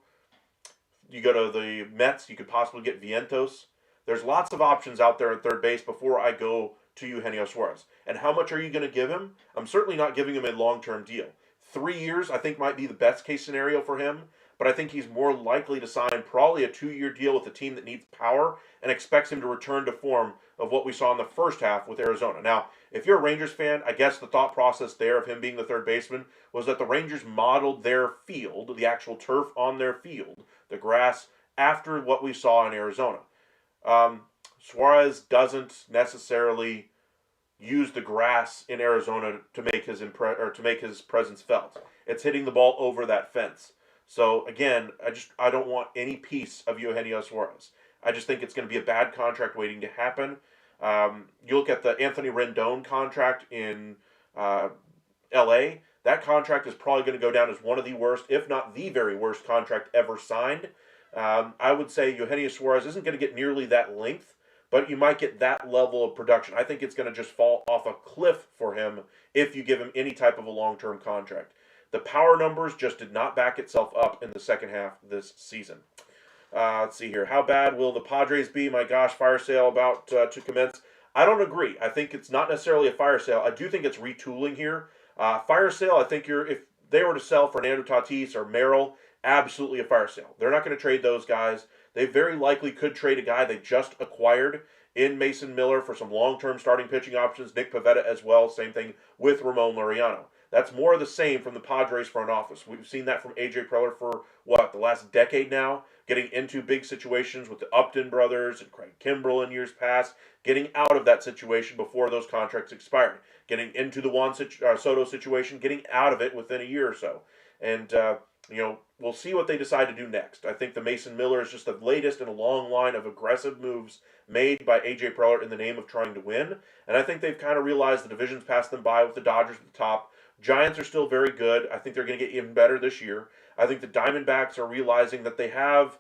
You go to the Mets, you could possibly get Vientos. There's lots of options out there at third base before I go to Eugenio Suarez. And how much are you going to give him? I'm certainly not giving him a long-term deal. 3 years, I think, might be the best-case scenario for him, but I think he's more likely to sign probably a 2-year deal with a team that needs power and expects him to return to form of what we saw in the first half with Arizona. Now, if you're a Rangers fan, I guess the thought process there of him being the third baseman was that the Rangers modeled their field, the actual turf on their field, the grass, after what we saw in Arizona. Suarez doesn't necessarily use the grass in Arizona to make his presence felt. It's hitting the ball over that fence. So again, I don't want any piece of Eugenio Suarez. I just think it's going to be a bad contract waiting to happen. You look at the Anthony Rendon contract in L.A. That contract is probably going to go down as one of the worst, if not the very worst contract ever signed. I would say Eugenio Suarez isn't going to get nearly that length, but you might get that level of production. I think it's going to just fall off a cliff for him if you give him any type of a long-term contract. The power numbers just did not back itself up in the second half this season. Let's see here. How bad will the Padres be? My gosh, fire sale about to commence. I don't agree. I think it's not necessarily a fire sale. I do think it's retooling here. Fire sale, I think if they were to sell Fernando Tatis or Merrill, absolutely a fire sale. They're not going to trade those guys. They very likely could trade a guy they just acquired in Mason Miller for some long-term starting pitching options. Nick Pivetta as well. Same thing with Ramon Laureano. That's more of the same from the Padres front office. We've seen that from A.J. Preller for, the last decade now, getting into big situations with the Upton brothers and Craig Kimbrell in years past, getting out of that situation before those contracts expired, getting into the Juan Soto situation, getting out of it within a year or so. And, we'll see what they decide to do next. I think the Mason Miller is just the latest in a long line of aggressive moves made by A.J. Preller in the name of trying to win. And I think they've kind of realized the division's passed them by with the Dodgers at the top. Giants are still very good. I think they're going to get even better this year. I think the Diamondbacks are realizing that they have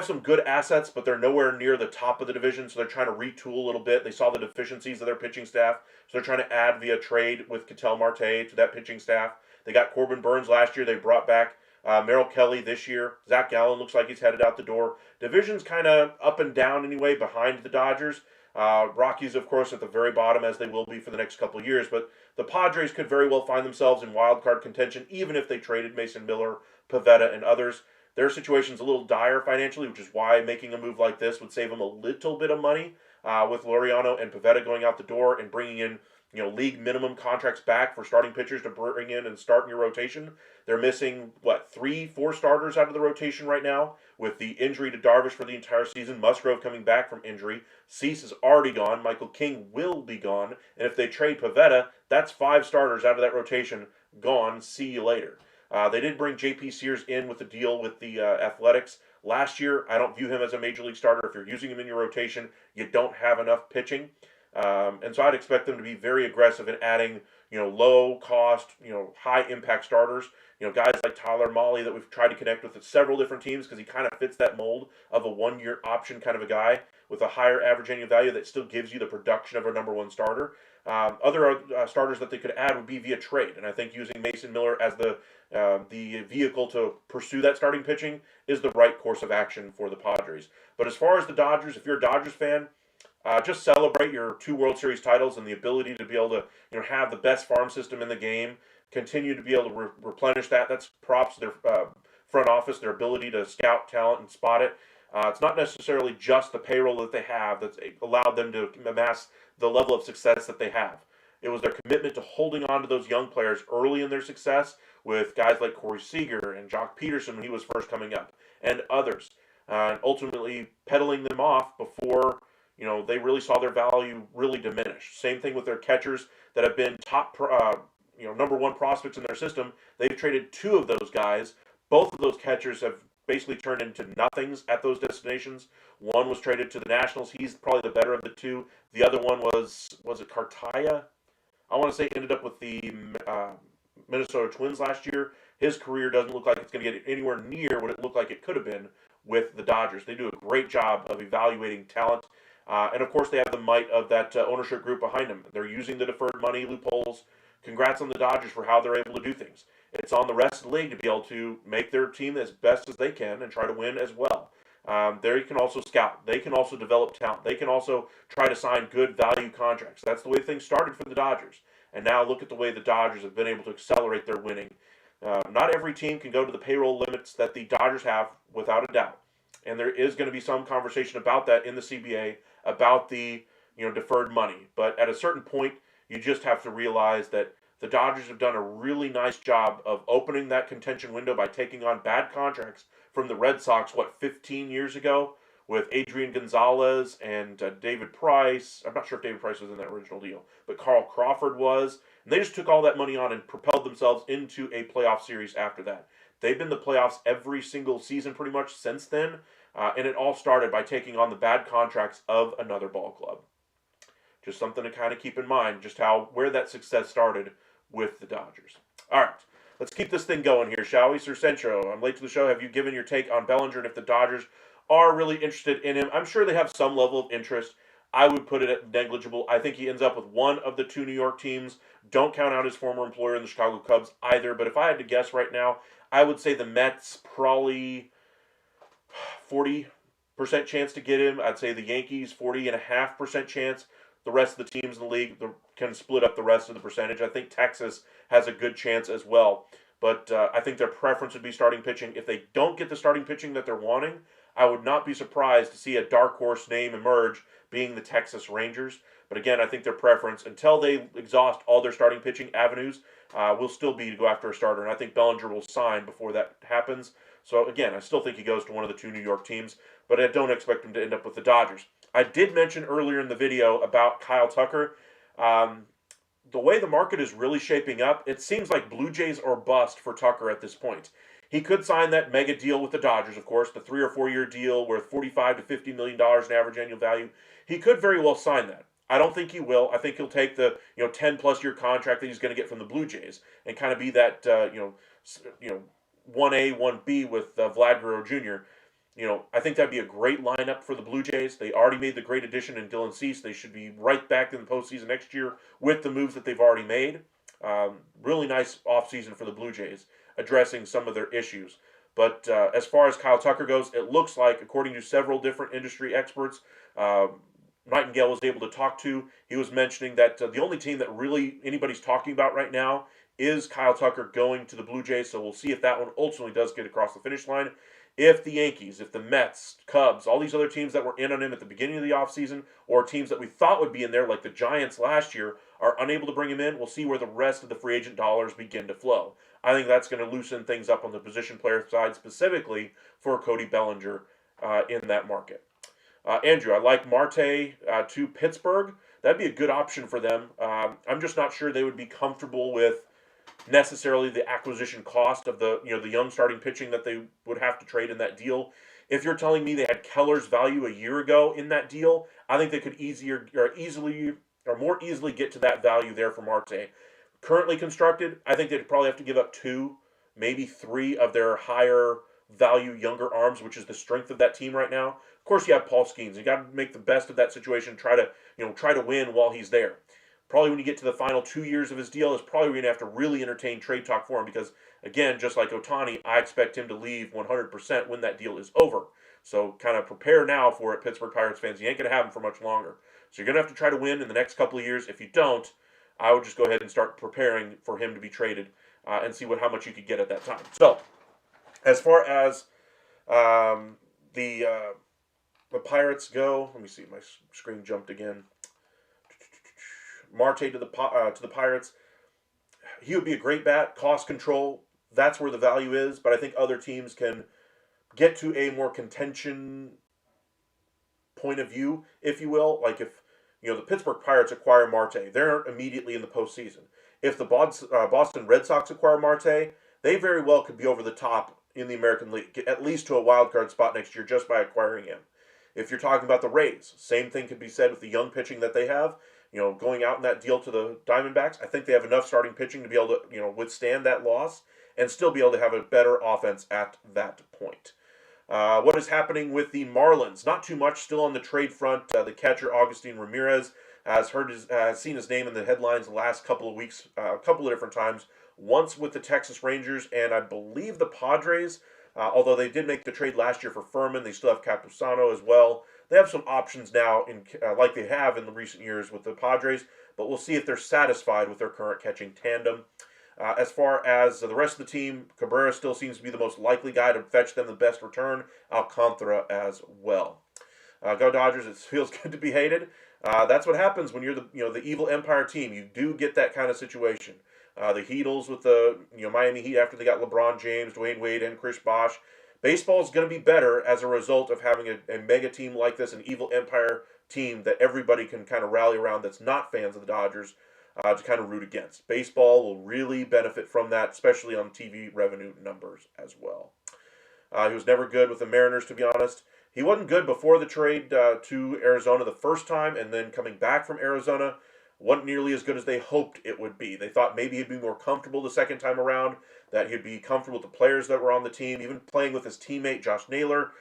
some good assets, but they're nowhere near the top of the division, so they're trying to retool a little bit. They saw the deficiencies of their pitching staff, so they're trying to add via trade with Ketel Marte to that pitching staff. They got Corbin Burns last year. They brought back Merrill Kelly this year. Zach Gallen looks like he's headed out the door. Division's kind of up and down anyway behind the Dodgers. Rockies, of course, at the very bottom, as they will be for the next couple of years. But the Padres could very well find themselves in wild card contention, even if they traded Mason Miller, Pivetta, and others. Their situation's a little dire financially, which is why making a move like this would save them a little bit of money with Laureano and Pivetta going out the door and bringing in league minimum contracts back for starting pitchers to bring in and start in your rotation. They're missing, 3, 4 starters out of the rotation right now with the injury to Darvish for the entire season. Musgrove coming back from injury. Cease is already gone. Michael King will be gone. And if they trade Pivetta, that's 5 starters out of that rotation gone. See you later. They did bring J.P. Sears in with the deal with the Athletics last year. I don't view him as a major league starter. If you're using him in your rotation, you don't have enough pitching. And so I'd expect them to be very aggressive in adding, low cost, high impact starters. Guys like Tyler Mahle that we've tried to connect with at several different teams because he kind of fits that mold of a 1-year option kind of a guy with a higher average annual value that still gives you the production of a number 1 starter. Other starters that they could add would be via trade, and I think using Mason Miller as the vehicle to pursue that starting pitching is the right course of action for the Padres. But as far as the Dodgers, if you're a Dodgers fan, just celebrate your 2 World Series titles and the ability to be able to have the best farm system in the game. Continue to be able to replenish that. That's props to their front office, their ability to scout talent and spot it. It's not necessarily just the payroll that they have that's allowed them to amass the level of success that they have. It was their commitment to holding on to those young players early in their success with guys like Corey Seager and Jock Peterson when he was first coming up and others. And ultimately peddling them off before they really saw their value really diminish. Same thing with their catchers that have been top number 1 prospects in their system. They've traded 2 of those guys. Both of those catchers have basically turned into nothings at those destinations. One was traded to the Nationals. He's probably the better of the 2. The other one was it Cartaya? I want to say ended up with the Minnesota Twins last year. His career doesn't look like it's going to get anywhere near what it looked like it could have been with the Dodgers. They do a great job of evaluating talent. And of course, they have the might of that ownership group behind them. They're using the deferred money loopholes. Congrats on the Dodgers for how they're able to do things. It's on the rest of the league to be able to make their team as best as they can and try to win as well. There you can also scout. They can also develop talent. They can also try to sign good value contracts. That's the way things started for the Dodgers. And now look at the way the Dodgers have been able to accelerate their winning. Not every team can go to the payroll limits that the Dodgers have, without a doubt. And there is going to be some conversation about that in the CBA, about the deferred money. But at a certain point, you just have to realize that the Dodgers have done a really nice job of opening that contention window by taking on bad contracts from the Red Sox, 15 years ago, with Adrian Gonzalez and David Price. I'm not sure if David Price was in that original deal, but Carl Crawford was. And they just took all that money on and propelled themselves into a playoff series after that. They've been in the playoffs every single season pretty much since then, and it all started by taking on the bad contracts of another ball club. Just something to kind of keep in mind, just where that success started with the Dodgers. All right, let's keep this thing going here, shall we? Sir Centro, I'm late to the show. Have you given your take on Bellinger and if the Dodgers are really interested in him? I'm sure they have some level of interest. I would put it at negligible. I think he ends up with one of the 2 New York teams. Don't count out his former employer in the Chicago Cubs either. But if I had to guess right now, I would say the Mets probably 40% chance to get him. I'd say the Yankees 40.5% chance. The rest of the teams in the league can split up the rest of the percentage. I think Texas has a good chance as well. But I think their preference would be starting pitching. If they don't get the starting pitching that they're wanting, I would not be surprised to see a dark horse name emerge being the Texas Rangers. But again, I think their preference, until they exhaust all their starting pitching avenues, will still be to go after a starter. And I think Bellinger will sign before that happens. So again, I still think he goes to one of the 2 New York teams, but I don't expect him to end up with the Dodgers. I did mention earlier in the video about Kyle Tucker. The way the market is really shaping up, it seems like Blue Jays or bust for Tucker at this point. He could sign that mega deal with the Dodgers, of course, the 3 or 4 year deal worth $45 to $50 million in average annual value. He could very well sign that. I don't think he will. I think he'll take the 10+ year contract that he's going to get from the Blue Jays and kind of be that 1A, 1B with Vlad Guerrero Jr. I think that'd be a great lineup for the Blue Jays. They already made the great addition in Dylan Cease. They should be right back in the postseason next year with the moves that they've already made. Really nice offseason for the Blue Jays. addressing some of their issues. But as far as Kyle Tucker goes, it looks like, according to several different industry experts, uh, Nightingale was able to talk to, he was mentioning that the only team that really anybody's talking about right now is Kyle Tucker going to the Blue Jays. So we'll see if that one ultimately does get across the finish line. If the Yankees, if the Mets, Cubs, all these other teams that were in on him at the beginning of the offseason, or teams that we thought would be in there, like the Giants last year, are unable to bring him in, we'll see where the rest of the free agent dollars begin to flow. I think that's going to loosen things up on the position player side, specifically for Cody Bellinger in that market. Andrew, I like Marte to Pittsburgh. That'd be a good option for them. I'm just not sure they would be comfortable with necessarily the acquisition cost of the young starting pitching that they would have to trade in that deal. If you're telling me they had Keller's value a year ago in that deal, I think they could more easily get to that value there for Marte. Currently constructed, I think they'd probably have to give up 2, maybe 3 of their higher value younger arms, which is the strength of that team right now. Of course, you have Paul Skeens. You got to make the best of that situation. Try to win while he's there. Probably when you get to the final 2 years of his deal, is probably going to have to really entertain trade talk for him because, again, just like Ohtani, I expect him to leave 100% when that deal is over. So kind of prepare now for it, Pittsburgh Pirates fans. You ain't going to have him for much longer. So you're going to have to try to win in the next couple of years. If you don't, I would just go ahead and start preparing for him to be traded and see how much you could get at that time. So as far as the Pirates go, let me see. My screen jumped again. Marte to the Pirates. He would be a great bat. Cost control. That's where the value is. But I think other teams can get to a more contention point of view, if you will. Like if the Pittsburgh Pirates acquire Marte, they're immediately in the postseason. If the Boston Red Sox acquire Marte, they very well could be over the top in the American League, at least to a wild card spot next year just by acquiring him. If you're talking about the Rays, same thing could be said with the young pitching that they have. Going out in that deal to the Diamondbacks, I think they have enough starting pitching to be able to, withstand that loss and still be able to have a better offense at that point. What is happening with the Marlins? Not too much. Still on the trade front. The catcher Augustin Ramirez has seen his name in the headlines the last couple of weeks, a couple of different times. Once with the Texas Rangers and I believe the Padres. Although they did make the trade last year for Furman, they still have Campusano as well. They have some options now, like they have in the recent years with the Padres, but we'll see if they're satisfied with their current catching tandem. As far as the rest of the team, Cabrera still seems to be the most likely guy to fetch them the best return. Alcantara as well. Go Dodgers! It feels good to be hated. That's what happens when you're the evil Empire team. You do get that kind of situation. The Heatles with the Miami Heat after they got LeBron James, Dwayne Wade, and Chris Bosh. Baseball is going to be better as a result of having a mega team like this, an evil Empire team that everybody can kind of rally around that's not fans of the Dodgers to kind of root against. Baseball will really benefit from that, especially on TV revenue numbers as well. He was never good with the Mariners, to be honest. He wasn't good before the trade to Arizona the first time, and then coming back from Arizona wasn't nearly as good as they hoped it would be. They thought maybe he'd be more comfortable the second time around, that he'd be comfortable with the players that were on the team, even playing with his teammate Josh Naylor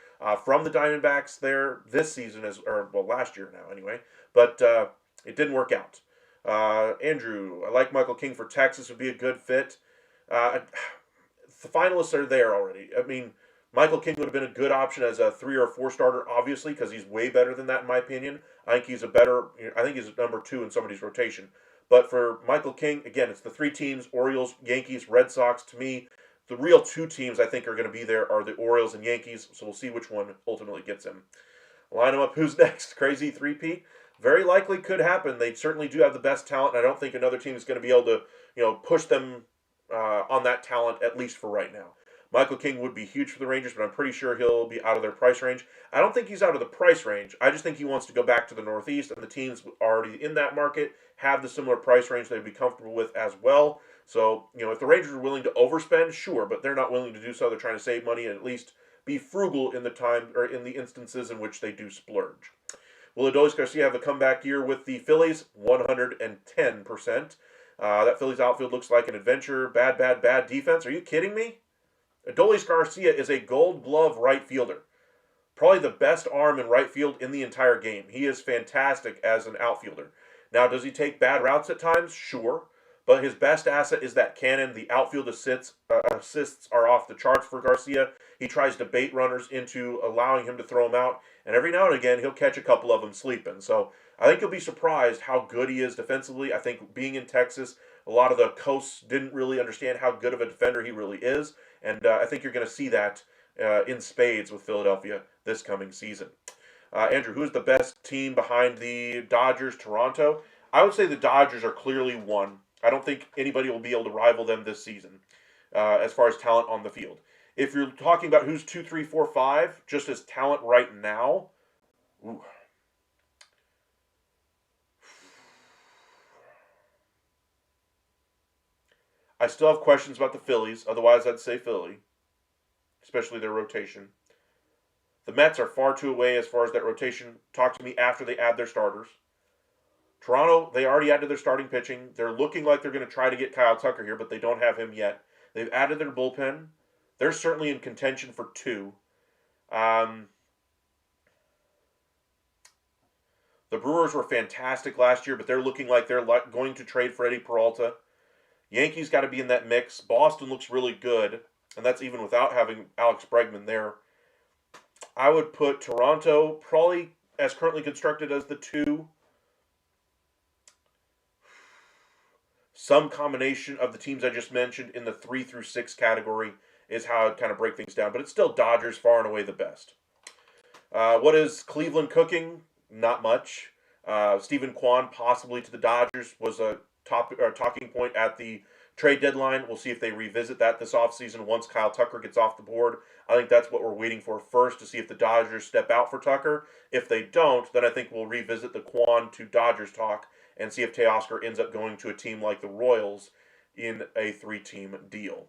from the Diamondbacks there this season, last year now anyway, but it didn't work out. Andrew, I like Michael King for Texas, would be a good fit. The finalists are there already. I mean, Michael King would have been a good option as a 3 or 4 starter, obviously, because he's way better than that in my opinion. I think he's number 2 in somebody's rotation. But for Michael King, again, it's the 3 teams, Orioles, Yankees, Red Sox. To me, the real 2 teams I think are going to be there are the Orioles and Yankees, so we'll see which one ultimately gets him. Line them up, who's next? Crazy 3-peat? Very likely could happen. They certainly do have the best talent, and I don't think another team is going to be able to, push them on that talent, at least for right now. Michael King would be huge for the Rangers, but I'm pretty sure he'll be out of their price range. I don't think he's out of the price range. I just think he wants to go back to the Northeast, and the teams already in that market have the similar price range they'd be comfortable with as well. So, if the Rangers are willing to overspend, sure, but they're not willing to do so. They're trying to save money and at least be frugal in the instances in which they do splurge. Will Adolis Garcia have a comeback year with the Phillies? 110%. That Phillies outfield looks like an adventure. Bad defense. Are you kidding me? Adolis Garcia is a Gold Glove right fielder. Probably the best arm in right field in the entire game. He is fantastic as an outfielder. Now, does he take bad routes at times? Sure. but his best asset is that cannon. The outfield assists are off the charts for Garcia. He tries to bait runners into allowing him to throw them out, and every now and again he'll catch a couple of them sleeping. So I think you'll be surprised how good he is defensively. I think being in Texas, a lot of the coasts didn't really understand how good of a defender he really is, and I think you're going to see that in spades with Philadelphia this coming season. Andrew, who's the best team behind the Dodgers, Toronto? I would say the Dodgers are clearly one. I don't think anybody will be able to rival them this season as far as talent on the field. If you're talking about who's 2, 3, 4, 5, just as talent right now, ooh, I still have questions about the Phillies. Otherwise, I'd say Philly, especially their rotation. The Mets are far too away as far as that rotation. Talk to me after they add their starters. Toronto, they already added their starting pitching. They're looking like they're going to try to get Kyle Tucker here, but they don't have him yet. They've added their bullpen. They're certainly in contention for 2. Um, the Brewers were fantastic last year, but they're looking like they're going to trade for Eddie Peralta. Yankees got to be in that mix. Boston looks really good, and that's even without having Alex Bregman there. I would put Toronto probably as currently constructed as the 2. Some combination of the teams I just mentioned in the 3 through 6 category is how I'd kind of break things down. But it's still Dodgers far and away the best. What is Cleveland cooking? Not much. Stephen Kwan possibly to the Dodgers was a talking point at the trade deadline. We'll see if they revisit that this offseason once Kyle Tucker gets off the board. I think that's what we're waiting for first to see if the Dodgers step out for Tucker. If they don't, then I think we'll revisit the Kwan to Dodgers talk and see if Teoscar ends up going to a team like the Royals in a 3-team deal.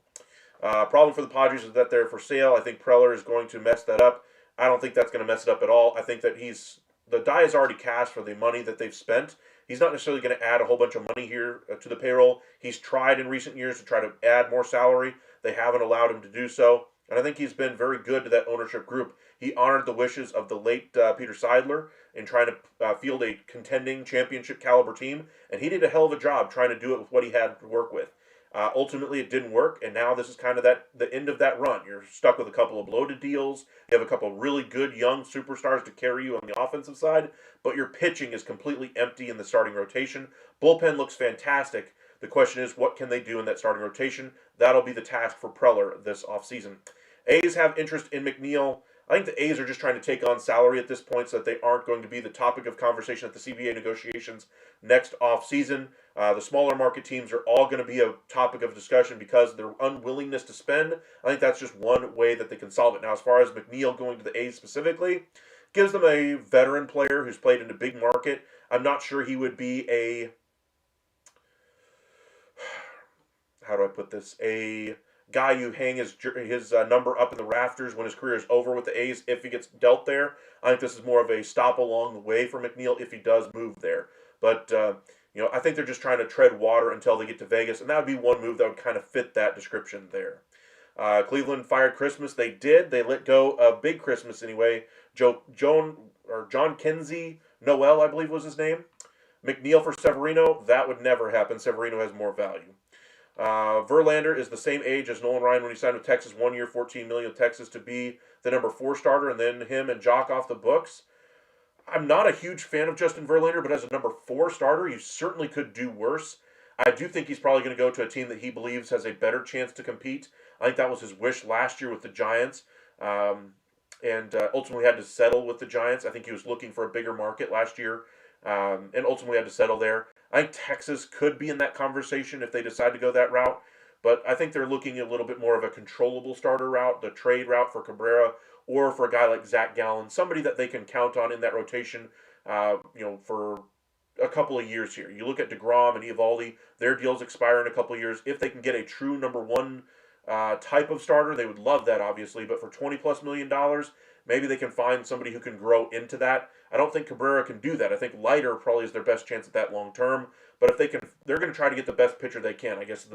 Problem for the Padres is that they're for sale. I think Preller is going to mess that up. I don't think that's going to mess it up at all. I think that the die is already cast for the money that they've spent. He's not necessarily going to add a whole bunch of money here to the payroll. He's tried in recent years to try to add more salary. They haven't allowed him to do so. And I think he's been very good to that ownership group. He honored the wishes of the late Peter Seidler in trying to field a contending championship caliber team. And he did a hell of a job trying to do it with what he had to work with. Ultimately, it didn't work, and now this is kind of the end of that run. You're stuck with a couple of bloated deals. You have a couple of really good young superstars to carry you on the offensive side, but your pitching is completely empty in the starting rotation. Bullpen looks fantastic. The question is, what can they do in that starting rotation? That'll be the task for Preller this offseason. A's have interest in McNeil. I think the A's are just trying to take on salary at this point so that they aren't going to be the topic of conversation at the CBA negotiations next offseason. The smaller market teams are all going to be a topic of discussion because of their unwillingness to spend. I think that's just one way that they can solve it. Now, as far as McNeil going to the A's specifically, gives them a veteran player who's played in a big market. I'm not sure he would be how do I put this? A guy you hang his number up in the rafters when his career is over with the A's if he gets dealt there. I think this is more of a stop along the way for McNeil if he does move there. But I think they're just trying to tread water until they get to Vegas, and that would be one move that would kind of fit that description there. Cleveland fired Christmas. They did. They let go of Big Christmas anyway. John Kenzie Noel, I believe was his name. McNeil for Severino. That would never happen. Severino has more value. Verlander is the same age as Nolan Ryan when he signed with Texas, 1 year, $14 million with Texas to be the number 4 starter, and then him and Jock off the books. I'm not a huge fan of Justin Verlander, but as a number 4 starter, you certainly could do worse. I do think he's probably going to go to a team that he believes has a better chance to compete. I think that was his wish last year with the Giants, and ultimately had to settle with the Giants. I think he was looking for a bigger market last year, and ultimately had to settle there. I think Texas could be in that conversation if they decide to go that route, but I think they're looking a little bit more of a controllable starter route, the trade route for Cabrera, or for a guy like Zach Gallen, somebody that they can count on in that rotation, for a couple of years here. You look at DeGrom and Eovaldi, their deals expire in a couple of years. If they can get a true number 1 type of starter, they would love that, obviously, but for $20+ million, maybe they can find somebody who can grow into that. I don't think Cabrera can do that. I think Leiter probably is their best chance at that long term. But if they can, they're going to try to get the best pitcher they can. I guess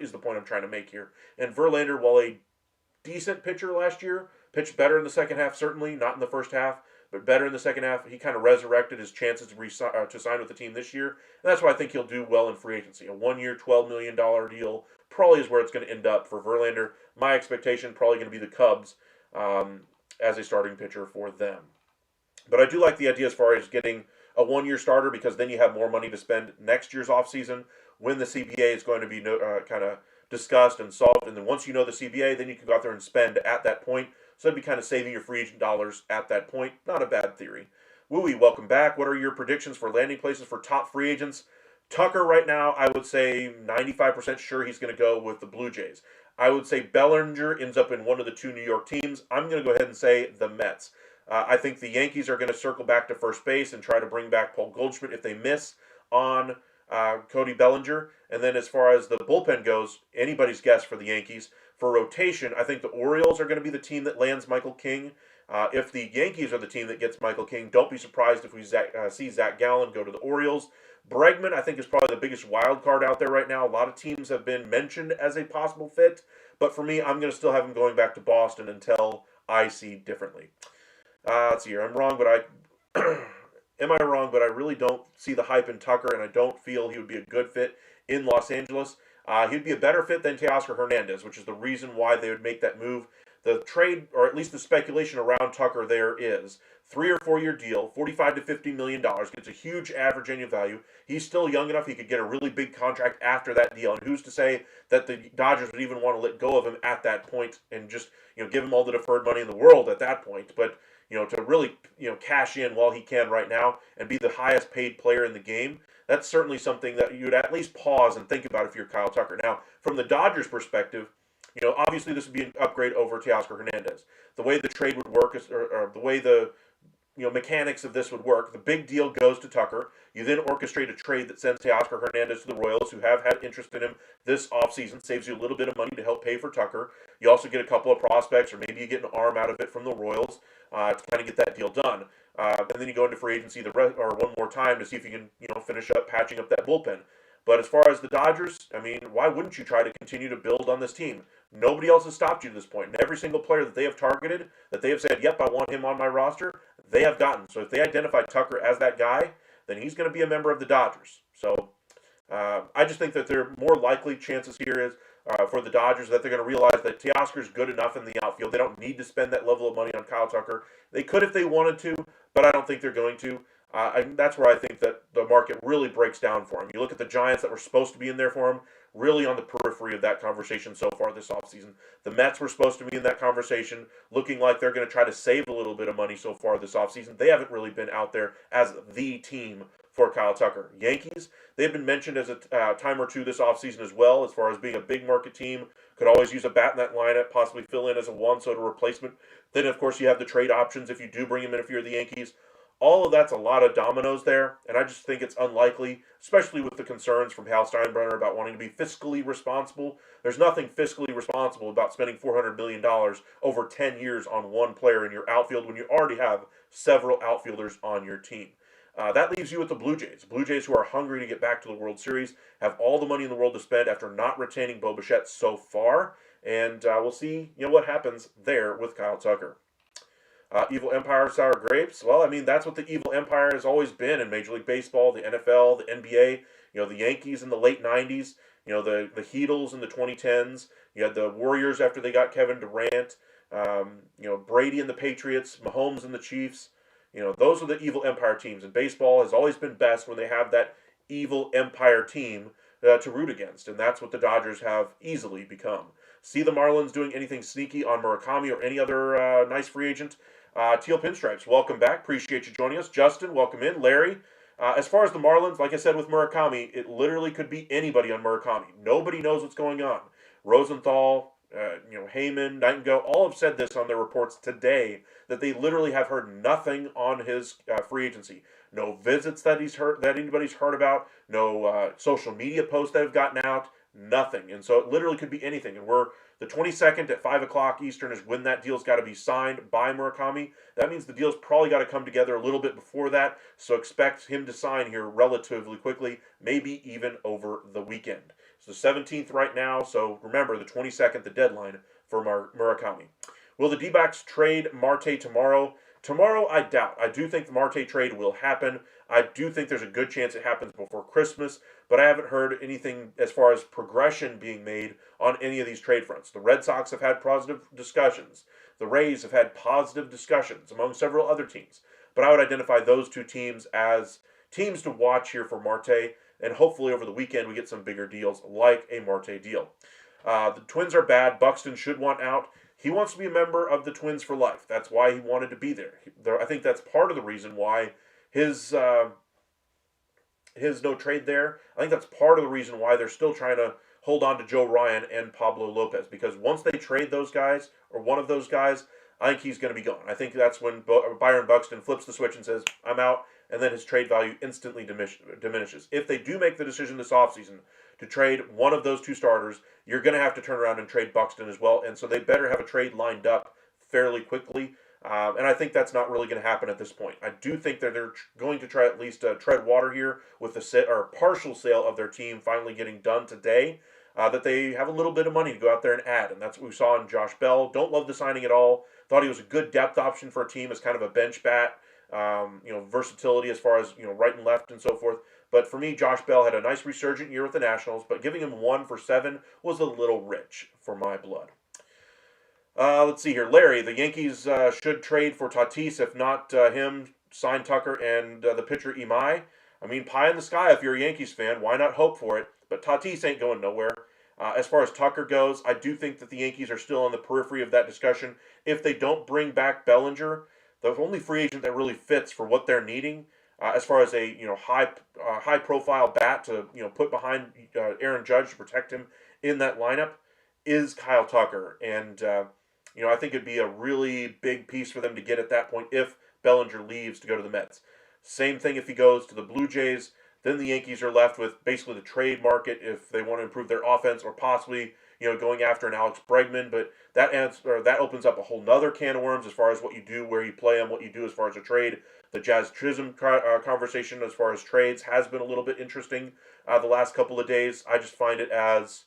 is the point I'm trying to make here. And Verlander, while a decent pitcher last year, pitched better in the second half, certainly not in the first half. but better in the second half. He kind of resurrected his chances to sign with the team this year, and that's why I think he'll do well in free agency. A 1-year, $12 million deal probably is where it's going to end up for Verlander. My expectation probably going to be the Cubs as a starting pitcher for them. But I do like the idea as far as getting a 1-year starter because then you have more money to spend next year's offseason when the CBA is going to be kind of discussed and solved. And then once you know the CBA, then you can go out there and spend at that point. So it'd be kind of saving your free agent dollars at that point. Not a bad theory. Wooey, welcome back. What are your predictions for landing places for top free agents? Tucker right now, I would say 95% sure he's going to go with the Blue Jays. I would say Bellinger ends up in one of the two New York teams. I'm going to go ahead and say the Mets. I think the Yankees are going to circle back to first base and try to bring back Paul Goldschmidt if they miss on Cody Bellinger. And then as far as the bullpen goes, anybody's guess for the Yankees. For rotation, I think the Orioles are going to be the team that lands Michael King. If the Yankees are the team that gets Michael King, don't be surprised if we see Zach Gallen go to the Orioles. Bregman, I think, is probably the biggest wild card out there right now. A lot of teams have been mentioned as a possible fit. But for me, I'm going to still have him going back to Boston until I see differently. Let's see here. I'm wrong, but am I wrong? But I really don't see the hype in Tucker, and I don't feel he would be a good fit in Los Angeles. He'd be a better fit than Teoscar Hernandez, which is the reason why they would make that move. The trade, or at least the speculation around Tucker there is 3 or 4 year deal, $45 to $50 million, gets a huge average annual value. He's still young enough; he could get a really big contract after that deal. And who's to say that the Dodgers would even want to let go of him at that point and just give him all the deferred money in the world at that point? But to really cash in while he can right now and be the highest paid player in the game. That's certainly something that you'd at least pause and think about if you're Kyle Tucker. Now, from the Dodgers' perspective, obviously this would be an upgrade over Teoscar Hernandez. The way the trade would work is, or the way the mechanics of this would work, the big deal goes to Tucker. You then orchestrate a trade that sends Teoscar Hernandez to the Royals, who have had interest in him this offseason, saves you a little bit of money to help pay for Tucker. You also get a couple of prospects, or maybe you get an arm out of it from the Royals to kind of get that deal done. And then you go into free agency or one more time to see if you can finish up patching up that bullpen. But as far as the Dodgers, I mean, why wouldn't you try to continue to build on this team? Nobody else has stopped you to this point. And every single player that they have targeted, that they have said, yep, I want him on my roster, they have gotten. So if they identify Tucker as that guy, then he's going to be a member of the Dodgers. So I just think that there are more likely chances here is for the Dodgers that they're going to realize that Teoscar's good enough in the outfield. They don't need to spend that level of money on Kyle Tucker. They could if they wanted to, but I don't think they're going to. And that's where I think that the market really breaks down for him. You look at the Giants that were supposed to be in there for him, really on the periphery of that conversation so far this offseason. The Mets were supposed to be in that conversation, looking like they're going to try to save a little bit of money so far this offseason. They haven't really been out there as the team for Kyle Tucker. Yankees, they've been mentioned as a time or two this offseason as well, as far as being a big market team. Could always use a bat in that lineup, possibly fill in as a Juan Soto replacement. Then, of course, you have the trade options if you do bring him in if you're the Yankees. All of that's a lot of dominoes there, and I just think it's unlikely, especially with the concerns from Hal Steinbrenner about wanting to be fiscally responsible. There's nothing fiscally responsible about spending $400 million over 10 years on one player in your outfield when you already have several outfielders on your team. That leaves you with the Blue Jays. Blue Jays, who are hungry to get back to the World Series, have all the money in the world to spend after not retaining Bo Bichette so far, and we'll see what happens there with Kyle Tucker. Evil Empire, Sour Grapes. Well, I mean, that's what the Evil Empire has always been in Major League Baseball, the NFL, the NBA. The Yankees in the late 90s. The Heatles in the 2010s. You had the Warriors after they got Kevin Durant. Brady and the Patriots. Mahomes and the Chiefs. Those are the Evil Empire teams. And baseball has always been best when they have that Evil Empire team to root against. And that's what the Dodgers have easily become. See the Marlins doing anything sneaky on Murakami or any other nice free agent? Teal Pinstripes, welcome back. Appreciate you joining us. Justin, welcome in. Larry, as far as the Marlins, like I said with Murakami, it literally could be anybody on Murakami. Nobody knows what's going on. Rosenthal, Heyman, Nightingale, all have said this on their reports today that they literally have heard nothing on his free agency. No visits that anybody's heard about. No social media posts that have gotten out. Nothing. And so it literally could be anything. And we're the 22nd at 5 o'clock Eastern is when that deal's got to be signed by Murakami. That means the deal's probably got to come together a little bit before that. So expect him to sign here relatively quickly, maybe even over the weekend. It's the 17th right now. So remember, the 22nd, the deadline for Murakami. Will the D-backs trade Marte tomorrow? Tomorrow, I doubt. I do think the Marte trade will happen. I do think there's a good chance it happens before Christmas, but I haven't heard anything as far as progression being made on any of these trade fronts. The Red Sox have had positive discussions. The Rays have had positive discussions among several other teams. But I would identify those two teams as teams to watch here for Marte, and hopefully over the weekend we get some bigger deals like a Marte deal. The Twins are bad. Buxton should want out. He wants to be a member of the Twins for life. That's why he wanted to be there. I think that's part of the reason why his his no trade there. I think that's part of the reason why they're still trying to hold on to Joe Ryan and Pablo Lopez, because once they trade those guys or one of those guys, I think he's going to be gone. I think that's when Byron Buxton flips the switch and says, "I'm out," and then his trade value instantly diminishes. If they do make the decision this offseason to trade one of those two starters, you're going to have to turn around and trade Buxton as well, and so they better have a trade lined up fairly quickly. And I think that's not really going to happen at this point. I do think that they're going to try at least tread water here with the partial sale of their team finally getting done today. That they have a little bit of money to go out there and add, and that's what we saw in Josh Bell. Don't love the signing at all. Thought he was a good depth option for a team as kind of a bench bat. Versatility as far as right and left and so forth. But for me, Josh Bell had a nice resurgent year with the Nationals, but giving him 1 for 7 was a little rich for my blood. Let's see here. Larry, the Yankees should trade for Tatis. If not him, sign Tucker and the pitcher Imai. I mean, pie in the sky if you're a Yankees fan. Why not hope for it? But Tatis ain't going nowhere. As far as Tucker goes, I do think that the Yankees are still on the periphery of that discussion. If they don't bring back Bellinger, the only free agent that really fits for what they're needing, as far as a high profile bat to put behind Aaron Judge to protect him in that lineup, is Kyle Tucker. And I think it'd be a really big piece for them to get at that point if Bellinger leaves to go to the Mets. Same thing if he goes to the Blue Jays. Then the Yankees are left with basically the trade market if they want to improve their offense, or possibly going after an Alex Bregman. But that opens up a whole nother can of worms as far as what you do, where you play them, what you do as far as a trade. The Jazz Chisholm conversation as far as trades has been a little bit interesting the last couple of days. I just find it as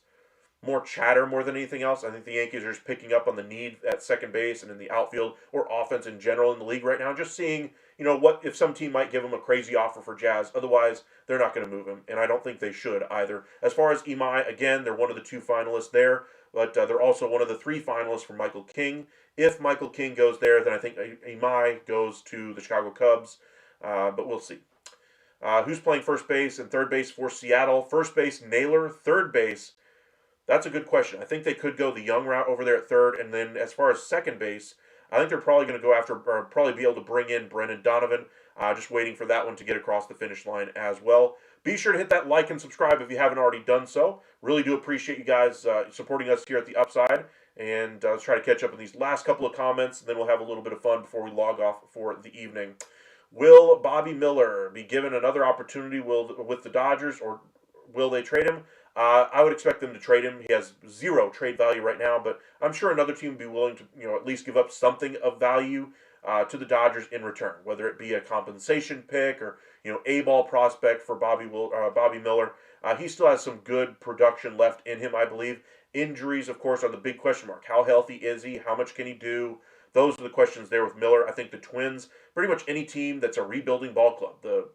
more chatter more than anything else. I think the Yankees are just picking up on the need at second base and in the outfield or offense in general in the league right now. Just seeing, what if some team might give them a crazy offer for Jazz. Otherwise, they're not going to move him, and I don't think they should either. As far as Imai, again, they're one of the 2 finalists there, but they're also one of the 3 finalists for Michael King. If Michael King goes there, then I think Imai goes to the Chicago Cubs, but we'll see. Who's playing first base and third base for Seattle? First base, Naylor. Third base, that's a good question. I think they could go the young route over there at third, and then as far as second base, I think they're probably going to go after, or probably be able to bring in Brendan Donovan. Just waiting for that one to get across the finish line as well. Be sure to hit that like and subscribe if you haven't already done so. Really do appreciate you guys supporting us here at the Upside. And let's try to catch up on these last couple of comments, and then we'll have a little bit of fun before we log off for the evening. Will Bobby Miller be given another opportunity with the Dodgers, or will they trade him? I would expect them to trade him. He has 0 trade value right now, but I'm sure another team would be willing to, at least give up something of value to the Dodgers in return, whether it be a compensation pick or A-ball prospect for Bobby Miller. He still has some good production left in him, I believe. Injuries, of course, are the big question mark. How healthy is he? How much can he do? Those are the questions there with Miller. I think the Twins, pretty much any team that's a rebuilding ball club, the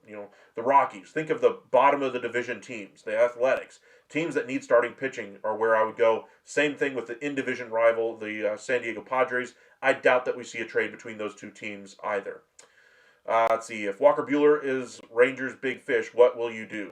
Rockies. Think of the bottom of the division teams, the Athletics. Teams that need starting pitching are where I would go. Same thing with the in-division rival, the San Diego Padres. I doubt that we see a trade between those 2 teams either. Let's see. If Walker Buehler is Rangers' big fish, what will you do?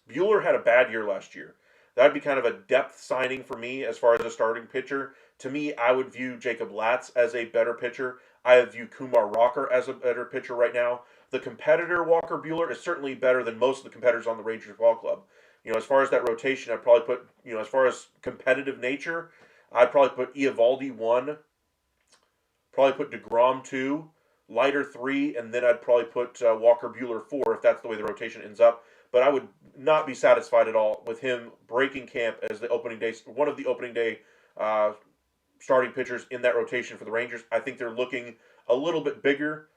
Buehler had a bad year last year. That would be kind of a depth signing for me as far as a starting pitcher. To me, I would view Jacob Latz as a better pitcher. I view Kumar Rocker as a better pitcher right now. The competitor Walker Buehler is certainly better than most of the competitors on the Rangers ball club. As far as that rotation, I'd probably put, as far as competitive nature, I'd probably put Eovaldi 1, probably put DeGrom 2, Leiter 3, and then I'd probably put Walker Buehler 4 if that's the way the rotation ends up. But I would not be satisfied at all with him breaking camp as one of the opening day starting pitchers in that rotation for the Rangers. I think they're looking a little bit bigger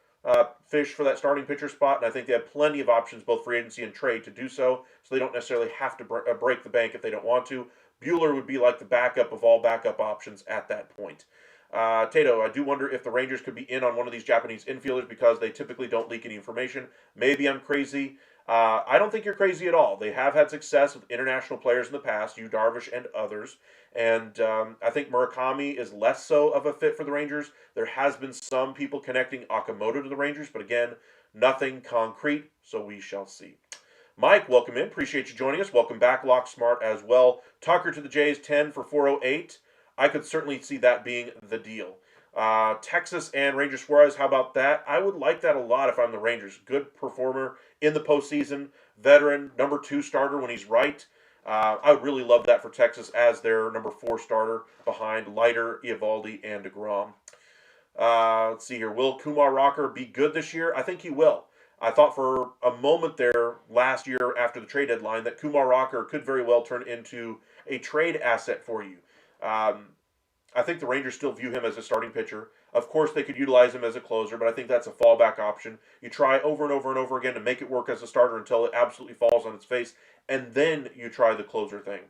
fish for that starting pitcher spot, and I think they have plenty of options, both free agency and trade, to do so they don't necessarily have to break the bank if they don't want to. Buehler would be like the backup of all backup options at that point. Tato, I do wonder if the Rangers could be in on one of these Japanese infielders because they typically don't leak any information. Maybe I'm crazy. I don't think you're crazy at all. They have had success with international players in the past, Yu Darvish and others. And I think Murakami is less so of a fit for the Rangers. There has been some people connecting Okamoto to the Rangers, but again, nothing concrete, so we shall see. Mike, welcome in. Appreciate you joining us. Welcome back, Lock Smart, as well. Tucker to the Jays, 10 for 408. I could certainly see that being the deal. Texas and Rangers Suarez, how about that? I would like that a lot if I'm the Rangers. Good performer in the postseason, veteran, number 2 starter when he's right. I would really love that for Texas as their number 4 starter behind Leiter, Eovaldi, and DeGrom. Let's see here. Will Kumar Rocker be good this year? I think he will. I thought for a moment there last year after the trade deadline that Kumar Rocker could very well turn into a trade asset for you. I think the Rangers still view him as a starting pitcher. Of course, they could utilize him as a closer, but I think that's a fallback option. You try over and over and over again to make it work as a starter until it absolutely falls on its face, and then you try the closer thing.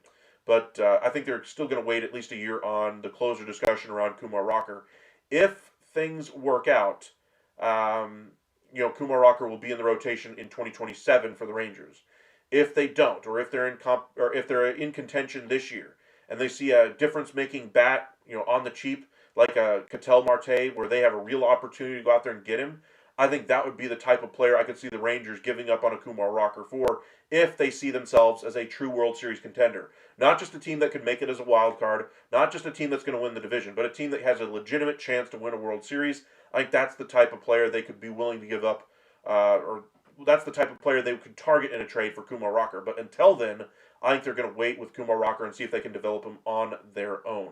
But I think they're still going to wait at least a year on the closer discussion around Kumar Rocker. If things work out, Kumar Rocker will be in the rotation in 2027 for the Rangers. If they don't, or if they're in contention this year, and they see a difference-making bat, on the cheap, like a Ketel Marte, where they have a real opportunity to go out there and get him, I think that would be the type of player I could see the Rangers giving up on a Kumar Rocker for if they see themselves as a true World Series contender. Not just a team that could make it as a wild card, not just a team that's going to win the division, but a team that has a legitimate chance to win a World Series. I think that's the type of player they could be willing to give up, or that's the type of player they could target in a trade for Kumar Rocker. But until then, I think they're going to wait with Kumar Rocker and see if they can develop him on their own.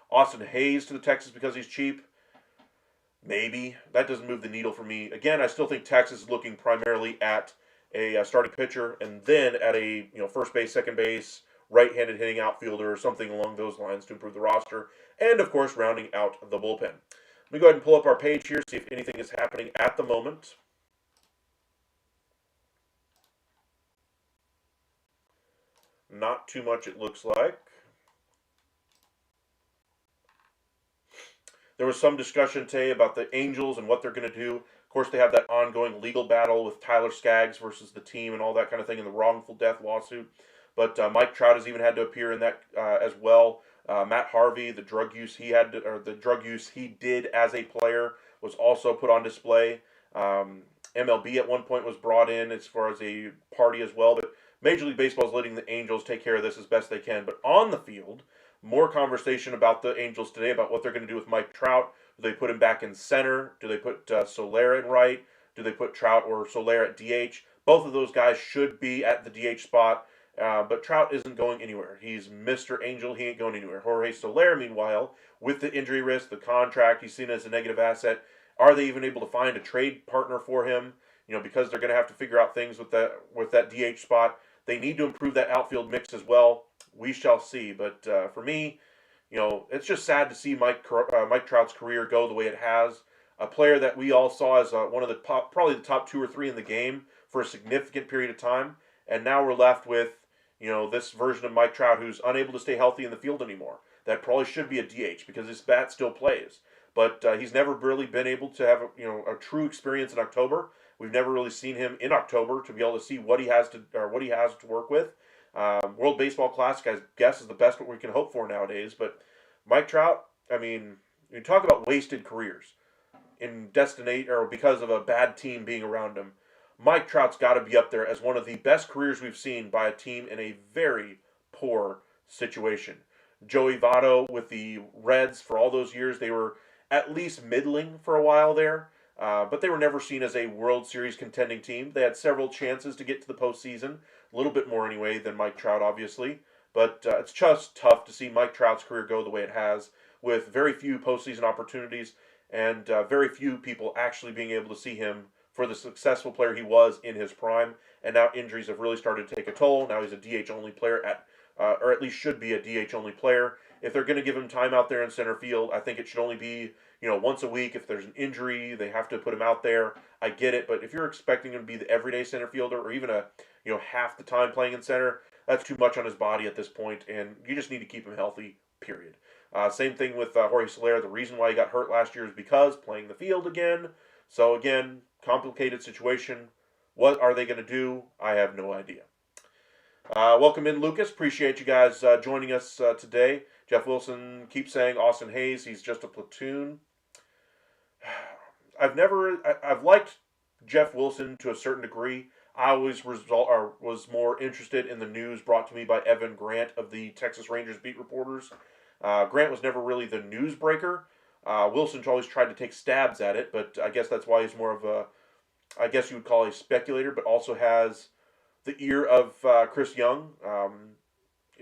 Austin Hayes to the Texans because he's cheap. Maybe. That doesn't move the needle for me. Again, I still think Texas is looking primarily at a starting pitcher and then at a first base, second base, right-handed hitting outfielder or something along those lines to improve the roster. And, of course, rounding out the bullpen. Let me go ahead and pull up our page here, see if anything is happening at the moment. Not too much, it looks like. There was some discussion today about the Angels and what they're going to do. Of course, they have that ongoing legal battle with Tyler Skaggs versus the team and all that kind of thing in the wrongful death lawsuit. But Mike Trout has even had to appear in that as well. Matt Harvey, the drug use he did as a player was also put on display. MLB at one point was brought in as far as a party as well. But Major League Baseball is letting the Angels take care of this as best they can. But on the field, more conversation about the Angels today about what they're going to do with Mike Trout. Do they put him back in center? Do they put Soler in right? Do they put Trout or Soler at DH? Both of those guys should be at the DH spot, but Trout isn't going anywhere. He's Mr. Angel. He ain't going anywhere. Jorge Soler, meanwhile, with the injury risk, the contract, he's seen as a negative asset. Are they even able to find a trade partner for him? Because they're going to have to figure out things with that DH spot. They need to improve that outfield mix as well. We shall see. But for me, it's just sad to see Mike Trout's career go the way it has. A player that we all saw as one of the probably the top 2 or 3 in the game for a significant period of time, and now we're left with this version of Mike Trout who's unable to stay healthy in the field anymore. That probably should be a DH because his bat still plays, but he's never really been able to have a true experience in October. We've never really seen him in October to be able to see what he has to work with. World Baseball Classic, I guess, is the best what we can hope for nowadays. But Mike Trout, you talk about wasted careers in destination or because of a bad team being around him. Mike Trout's got to be up there as one of the best careers we've seen by a team in a very poor situation. Joey Votto with the Reds for all those years, they were at least middling for a while there. But they were never seen as a World Series contending team. They had several chances to get to the postseason, a little bit more anyway than Mike Trout, obviously. But it's just tough to see Mike Trout's career go the way it has, with very few postseason opportunities and very few people actually being able to see him for the successful player he was in his prime. And now injuries have really started to take a toll. Now he's a DH-only player or at least should be a DH-only player. If they're going to give him time out there in center field, I think it should only be once a week. If there's an injury, they have to put him out there. I get it, but if you're expecting him to be the everyday center fielder or even half the time playing in center, that's too much on his body at this point, and you just need to keep him healthy, period. Same thing with Jorge Soler. The reason why he got hurt last year is because playing the field again. So again, complicated situation. What are they going to do? I have no idea. Welcome in, Lucas. Appreciate you guys joining us today. Jeff Wilson keeps saying Austin Hayes, he's just a platoon. I've liked Jeff Wilson to a certain degree. I always was more interested in the news brought to me by Evan Grant of the Texas Rangers beat reporters. Grant was never really the newsbreaker. Wilson always tried to take stabs at it, but I guess that's why he's more of a, I guess you would call a speculator, but also has the ear of Chris Young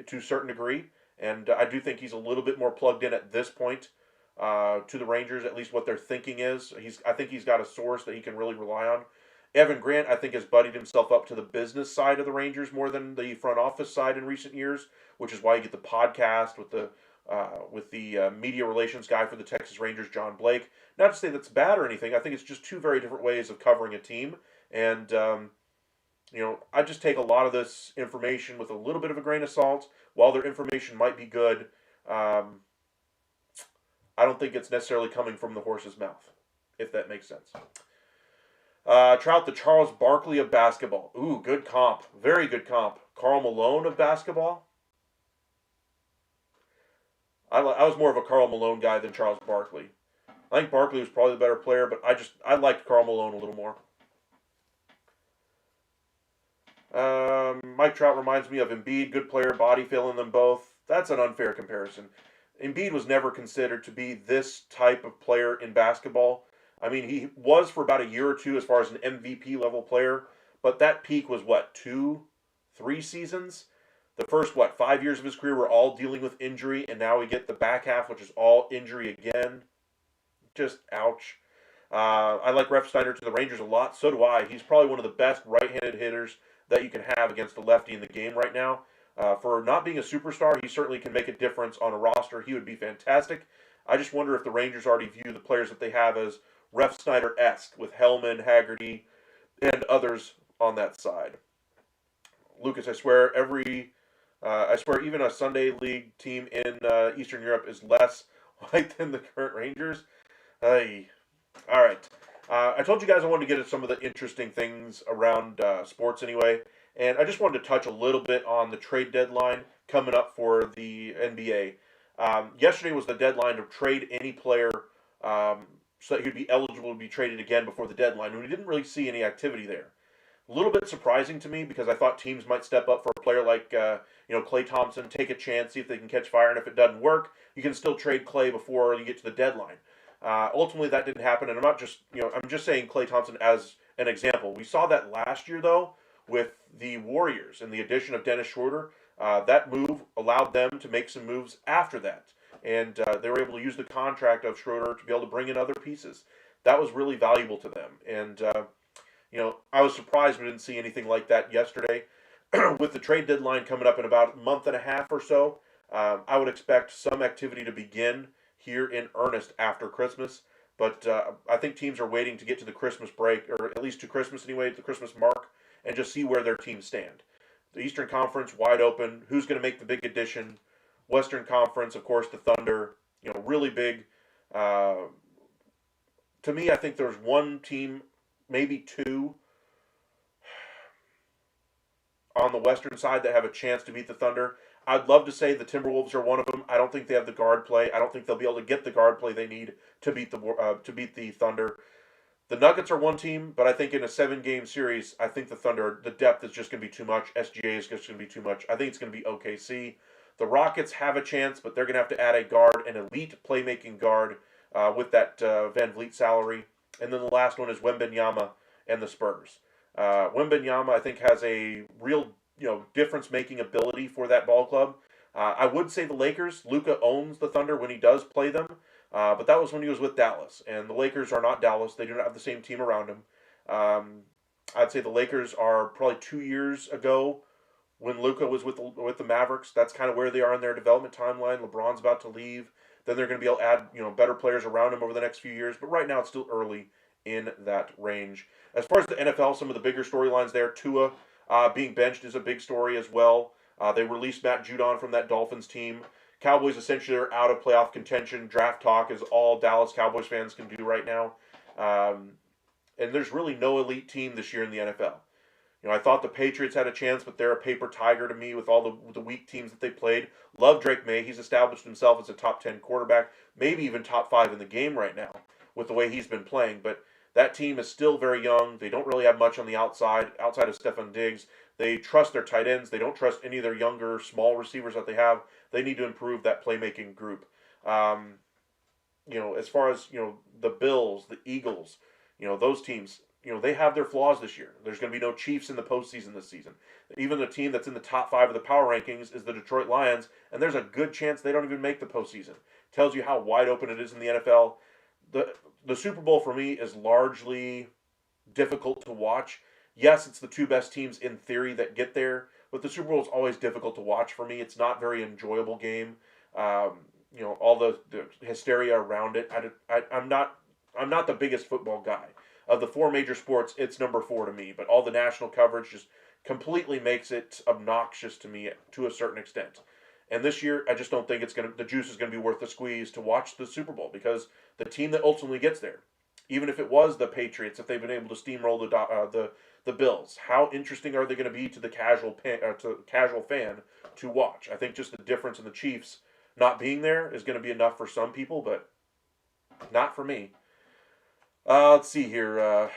to a certain degree. And I do think he's a little bit more plugged in at this point to the Rangers, at least what their thinking is. I think he's got a source that he can really rely on. Evan Grant, I think, has buddied himself up to the business side of the Rangers more than the front office side in recent years, which is why you get the podcast with the media relations guy for the Texas Rangers, John Blake. Not to say that's bad or anything. I think it's just two very different ways of covering a team. And, I just take a lot of this information with a little bit of a grain of salt. While their information might be good, I don't think it's necessarily coming from the horse's mouth, if that makes sense. Trout, the Charles Barkley of basketball. Ooh, good comp. Very good comp. Karl Malone of basketball. I was more of a Karl Malone guy than Charles Barkley. I think Barkley was probably the better player, but I liked Karl Malone a little more. Mike Trout reminds me of Embiid, good player, body filling them both. That's an unfair comparison. Embiid was never considered to be this type of player in basketball. I mean, he was for about a year or two as far as an MVP level player, but that peak was what, 2-3 seasons? The first, 5 years of his career were all dealing with injury, and now we get the back half, which is all injury again. Just ouch. I like Refsnyder to the Rangers a lot. So do I. He's probably one of the best right-handed hitters that you can have against a lefty in the game right now. For not being a superstar, he certainly can make a difference on a roster. He would be fantastic. I just wonder if the Rangers already view the players that they have as Refsnyder-esque with Hellman, Haggerty, and others on that side. Lucas, I swear even a Sunday League team in Eastern Europe is less white than the current Rangers. Hey. All right. I told you guys I wanted to get at some of the interesting things around sports anyway, and I just wanted to touch a little bit on the trade deadline coming up for the NBA. Yesterday was the deadline to trade any player so that he'd be eligible to be traded again before the deadline, and we didn't really see any activity there. A little bit surprising to me because I thought teams might step up for a player like Klay Thompson, take a chance, see if they can catch fire, and if it doesn't work, you can still trade Klay before you get to the deadline. Ultimately, that didn't happen, and I'm just saying Klay Thompson as an example. We saw that last year, though, with the Warriors and the addition of Dennis Schroeder. That move allowed them to make some moves after that, and they were able to use the contract of Schroeder to be able to bring in other pieces. That was really valuable to them, and I was surprised we didn't see anything like that yesterday. With the trade deadline coming up in about a month and a half or so, I would expect some activity to begin here in earnest after Christmas. But I think teams are waiting to get to the Christmas break, or at least to Christmas anyway, the Christmas mark, and just see where their teams stand. The Eastern Conference, wide open. Who's going to make the big addition? Western Conference, of course, the Thunder, really big. To me, I think there's one team, maybe two, on the Western side that have a chance to beat the Thunder. I'd love to say the Timberwolves are one of them. I don't think they have the guard play. I don't think they'll be able to get the guard play they need to beat the Thunder. The Nuggets are one team, but I think in a 7-game series, I think the Thunder, the depth is just going to be too much. SGA is just going to be too much. I think it's going to be OKC. The Rockets have a chance, but they're going to have to add a guard, an elite playmaking guard with that Van Vliet salary. And then the last one is Wembanyama and the Spurs. Wembanyama, I think, has a real difference-making ability for that ball club. I would say the Lakers. Luka owns the Thunder when he does play them, but that was when he was with Dallas. And the Lakers are not Dallas. They do not have the same team around him. I'd say the Lakers are probably 2 years ago when Luka was with the Mavericks. That's kind of where they are in their development timeline. LeBron's about to leave. Then they're going to be able to add better players around him over the next few years. But right now it's still early in that range. As far as the NFL, some of the bigger storylines there, Tua being benched is a big story as well. They released Matt Judon from that Dolphins team. Cowboys essentially are out of playoff contention. Draft talk is all Dallas Cowboys fans can do right now. And there's really no elite team this year in the NFL. I thought the Patriots had a chance, but they're a paper tiger to me with all the weak teams that they played. Love Drake May. He's established himself as a top 10 quarterback, maybe even top 5 in the game right now with the way he's been playing. But that team is still very young. They don't really have much on the outside of Stephon Diggs. They trust their tight ends. They don't trust any of their younger, small receivers that they have. They need to improve that playmaking group. As far as, the Bills, the Eagles, those teams, they have their flaws this year. There's going to be no Chiefs in the postseason this season. Even the team that's in the top 5 of the power rankings is the Detroit Lions, and there's a good chance they don't even make the postseason. Tells you how wide open it is in the NFL. The Super Bowl for me is largely difficult to watch. Yes, it's the 2 best teams in theory that get there, but the Super Bowl is always difficult to watch for me. It's not a very enjoyable game. All the hysteria around it. I'm not the biggest football guy. Of the 4 major sports, it's number 4 to me. But all the national coverage just completely makes it obnoxious to me to a certain extent. And this year, I just don't think the juice is going to be worth the squeeze to watch the Super Bowl, because the team that ultimately gets there, even if it was the Patriots, if they've been able to steamroll the Bills, how interesting are they going to be to the casual fan to watch? I think just the difference in the Chiefs not being there is going to be enough for some people, but not for me. Let's see here.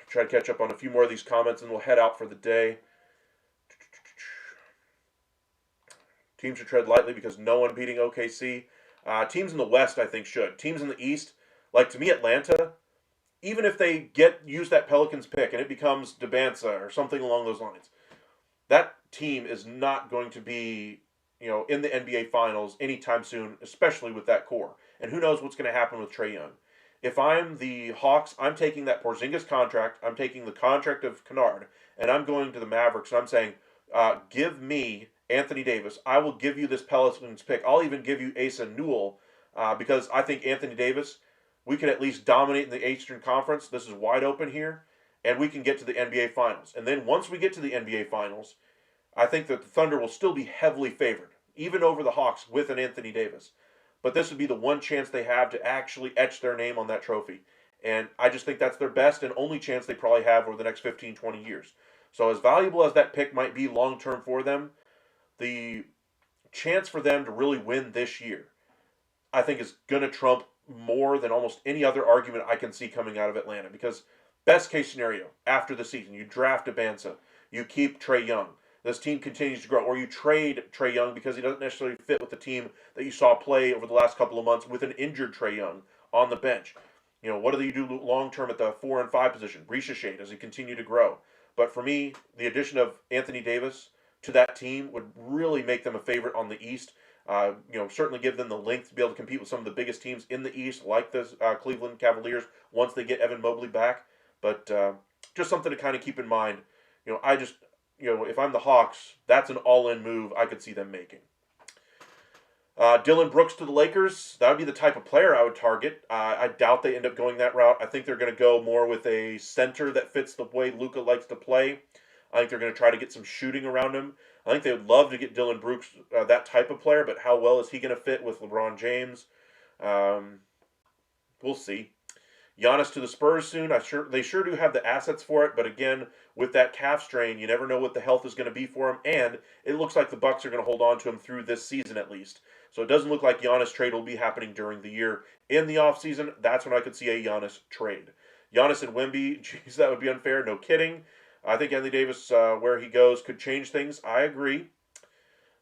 Try to catch up on a few more of these comments, and we'll head out for the day. Teams should tread lightly because no one beating OKC. Teams in the West, I think, should. Teams in the East, like to me, Atlanta, even if they use that Pelicans pick and it becomes Debanza or something along those lines, that team is not going to be, in the NBA Finals anytime soon, especially with that core. And who knows what's going to happen with Trae Young. If I'm the Hawks, I'm taking that Porzingis contract, I'm taking the contract of Kennard, and I'm going to the Mavericks, and I'm saying, give me Anthony Davis. I will give you this Pelicans pick. I'll even give you Asa Newell, because I think Anthony Davis, we could at least dominate in the Eastern Conference. This is wide open here, and we can get to the NBA Finals. And then once we get to the NBA Finals, I think that the Thunder will still be heavily favored, even over the Hawks with an Anthony Davis. But this would be the one chance they have to actually etch their name on that trophy. And I just think that's their best and only chance they probably have over the next 15, 20 years. So as valuable as that pick might be long-term for them, the chance for them to really win this year, I think, is going to trump more than almost any other argument I can see coming out of Atlanta. Because best case scenario, after the season, you draft Debanza, you keep Trae Young, this team continues to grow, or you trade Trae Young because he doesn't necessarily fit with the team that you saw play over the last couple of months with an injured Trae Young on the bench. What do you do long term at the 4 and 5 position? Ricocheted, does he continue to grow? But for me, the addition of Anthony Davis to that team would really make them a favorite on the East. Certainly give them the length to be able to compete with some of the biggest teams in the East, like the Cleveland Cavaliers, once they get Evan Mobley back. But just something to kind of keep in mind. If I'm the Hawks, that's an all-in move I could see them making. Dylan Brooks to the Lakers, that would be the type of player I would target. I doubt they end up going that route. I think they're going to go more with a center that fits the way Luka likes to play. I think they're going to try to get some shooting around him. I think they would love to get Dylan Brooks, that type of player, but how well is he going to fit with LeBron James? We'll see. Giannis to the Spurs soon. They sure do have the assets for it, but again, with that calf strain, you never know what the health is going to be for him, and it looks like the Bucks are going to hold on to him through this season at least. So it doesn't look like Giannis trade will be happening during the year. In the offseason, that's when I could see a Giannis trade. Giannis and Wemby, geez, that would be unfair. No kidding. I think Anthony Davis, where he goes, could change things. I agree.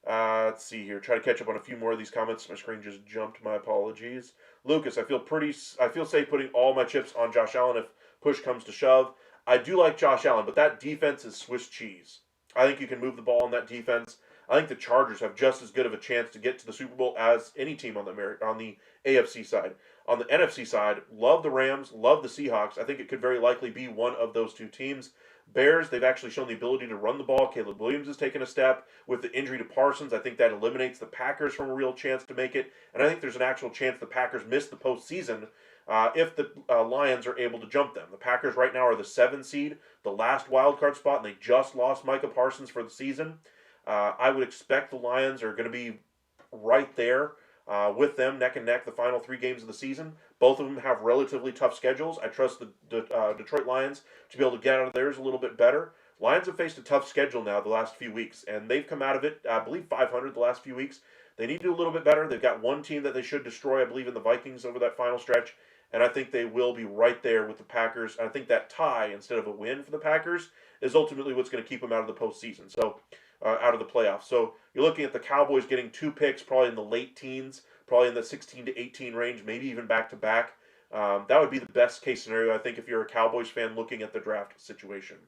Let's see here. Try to catch up on a few more of these comments. My screen just jumped. My apologies. Lucas, I feel safe putting all my chips on Josh Allen if push comes to shove. I do like Josh Allen, but that defense is Swiss cheese. I think you can move the ball on that defense. I think the Chargers have just as good of a chance to get to the Super Bowl as any team on the AFC side. On the NFC side, love the Rams, love the Seahawks. I think it could very likely be one of those two teams. Bears, they've actually shown the ability to run the ball. Caleb Williams has taken a step. With the injury to Parsons, I think that eliminates the Packers from a real chance to make it. And I think there's an actual chance the Packers miss the postseason if the Lions are able to jump them. The Packers right now are the 7 seed, the last wild card spot, and they just lost Micah Parsons for the season. I would expect the Lions are going to be right there with them, neck and neck, the final 3 games of the season. Both of them have relatively tough schedules. I trust the Detroit Lions to be able to get out of theirs a little bit better. Lions have faced a tough schedule now the last few weeks, and they've come out of it, I believe, 500 the last few weeks. They need to do a little bit better. They've got one team that they should destroy, I believe, in the Vikings over that final stretch, and I think they will be right there with the Packers. I think that tie, instead of a win for the Packers, is ultimately what's going to keep them out of the postseason, so out of the playoffs. So you're looking at the Cowboys getting 2 picks, probably in the late teens, probably in the 16 to 18 range, maybe even back to back. That would be the best case scenario, I think, if you're a Cowboys fan looking at the draft situation.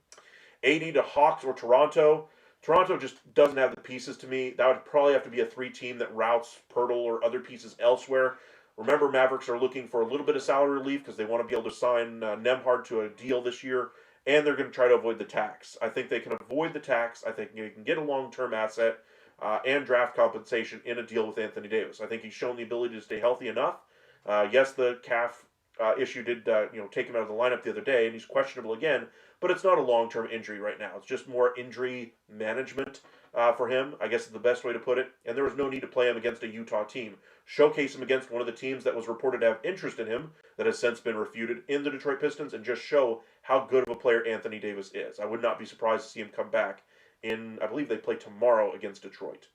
80 to Hawks or Toronto. Toronto just doesn't have the pieces to me. That would probably have to be a 3-team that routes Pirtle or other pieces elsewhere. Remember, Mavericks are looking for a little bit of salary relief because they want to be able to sign Nembhard to a deal this year, and they're going to try to avoid the tax. I think they can avoid the tax. I think they can get a long-term asset and draft compensation in a deal with Anthony Davis. I think he's shown the ability to stay healthy enough. Yes, the calf issue did take him out of the lineup the other day, and he's questionable again. But it's not a long-term injury right now. It's just more injury management for him, I guess is the best way to put it. And there was no need to play him against a Utah team. Showcase him against one of the teams that was reported to have interest in him, that has since been refuted, in the Detroit Pistons, and just show how good of a player Anthony Davis is. I would not be surprised to see him come back I believe they play tomorrow against Detroit.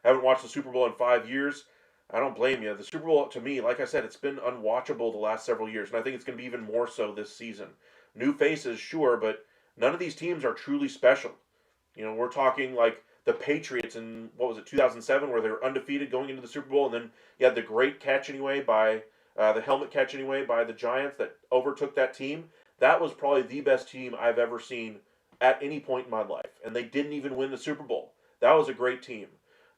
I haven't watched the Super Bowl in 5 years. I don't blame you. The Super Bowl, to me, like I said, it's been unwatchable the last several years, and I think it's going to be even more so this season. New faces, sure, but none of these teams are truly special. We're talking like the Patriots in, 2007, where they were undefeated going into the Super Bowl, and then you had the great catch anyway the helmet catch anyway by the Giants that overtook that team. That was probably the best team I've ever seen at any point in my life, and they didn't even win the Super Bowl. That was a great team.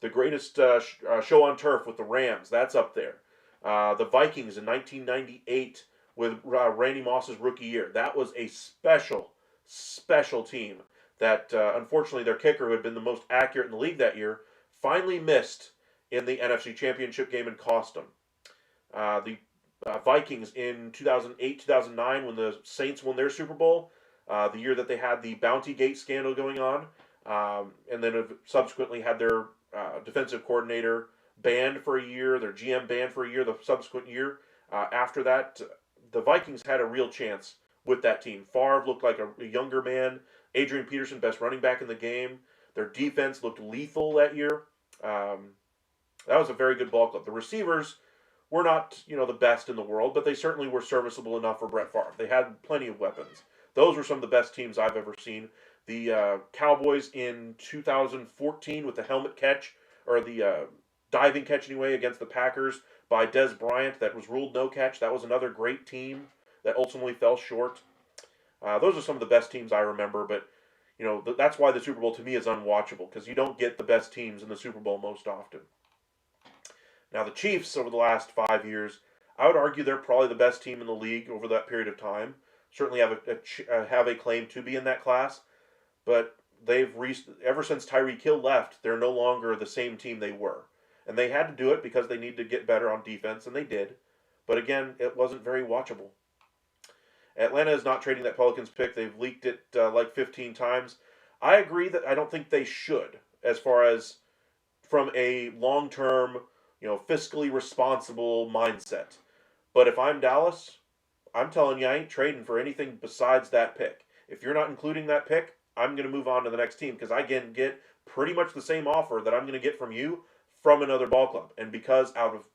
The greatest show on turf with the Rams, that's up there. The Vikings in 1998 with Randy Moss's rookie year. That was a special, special team that, unfortunately, their kicker, who had been the most accurate in the league that year, finally missed in the NFC Championship game and cost them. The Vikings in 2008, 2009, when the Saints won their Super Bowl, the year that they had the Bounty Gate scandal going on, and then subsequently had their defensive coordinator banned for a year, their GM banned for a year the subsequent year. After that, the Vikings had a real chance with that team. Favre looked like a younger man. Adrian Peterson, best running back in the game. Their defense looked lethal that year. That was a very good ball club. The receivers were not, the best in the world, but they certainly were serviceable enough for Brett Favre. They had plenty of weapons. Those were some of the best teams I've ever seen. The Cowboys in 2014 with the helmet catch, or the diving catch anyway, against the Packers by Des Bryant that was ruled no catch. That was another great team that ultimately fell short. Those are some of the best teams I remember, but that's why the Super Bowl to me is unwatchable, because you don't get the best teams in the Super Bowl most often. Now the Chiefs over the last 5 years, I would argue they're probably the best team in the league over that period of time. Certainly have a claim to be in that class, but ever since Tyreek Hill left, they're no longer the same team they were. And they had to do it because they needed to get better on defense, and they did. But again, it wasn't very watchable. Atlanta is not trading that Pelicans pick. They've leaked it like 15 times. I agree that I don't think they should, as far as from a long-term, fiscally responsible mindset. But if I'm Dallas, I'm telling you, I ain't trading for anything besides that pick. If you're not including that pick, I'm going to move on to the next team, because I can get pretty much the same offer that I'm going to get from you from another ball club. And because out of,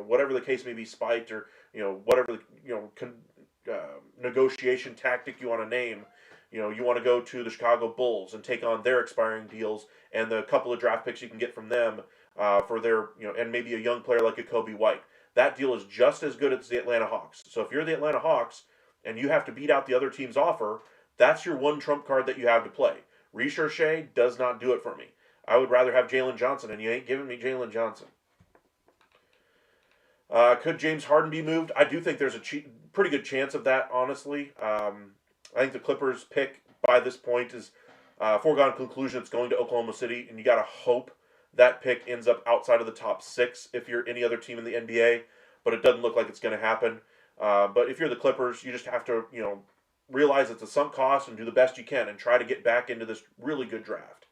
whatever the case may be, spite or, whatever, negotiation tactic you want to name, you want to go to the Chicago Bulls and take on their expiring deals and the couple of draft picks you can get from them for their, and maybe a young player like a Kobe White. That deal is just as good as the Atlanta Hawks. So if you're the Atlanta Hawks and you have to beat out the other team's offer, that's your one trump card that you have to play. Recherche does not do it for me. I would rather have Jalen Johnson, and you ain't giving me Jalen Johnson. Could James Harden be moved? I do think there's a pretty good chance of that, honestly. I think the Clippers pick by this point is foregone conclusion. It's going to Oklahoma City, and you got to hope that pick ends up outside of the top 6 if you're any other team in the NBA, but it doesn't look like it's going to happen. But if you're the Clippers, you just have to, realize it's a sunk cost and do the best you can and try to get back into this really good draft.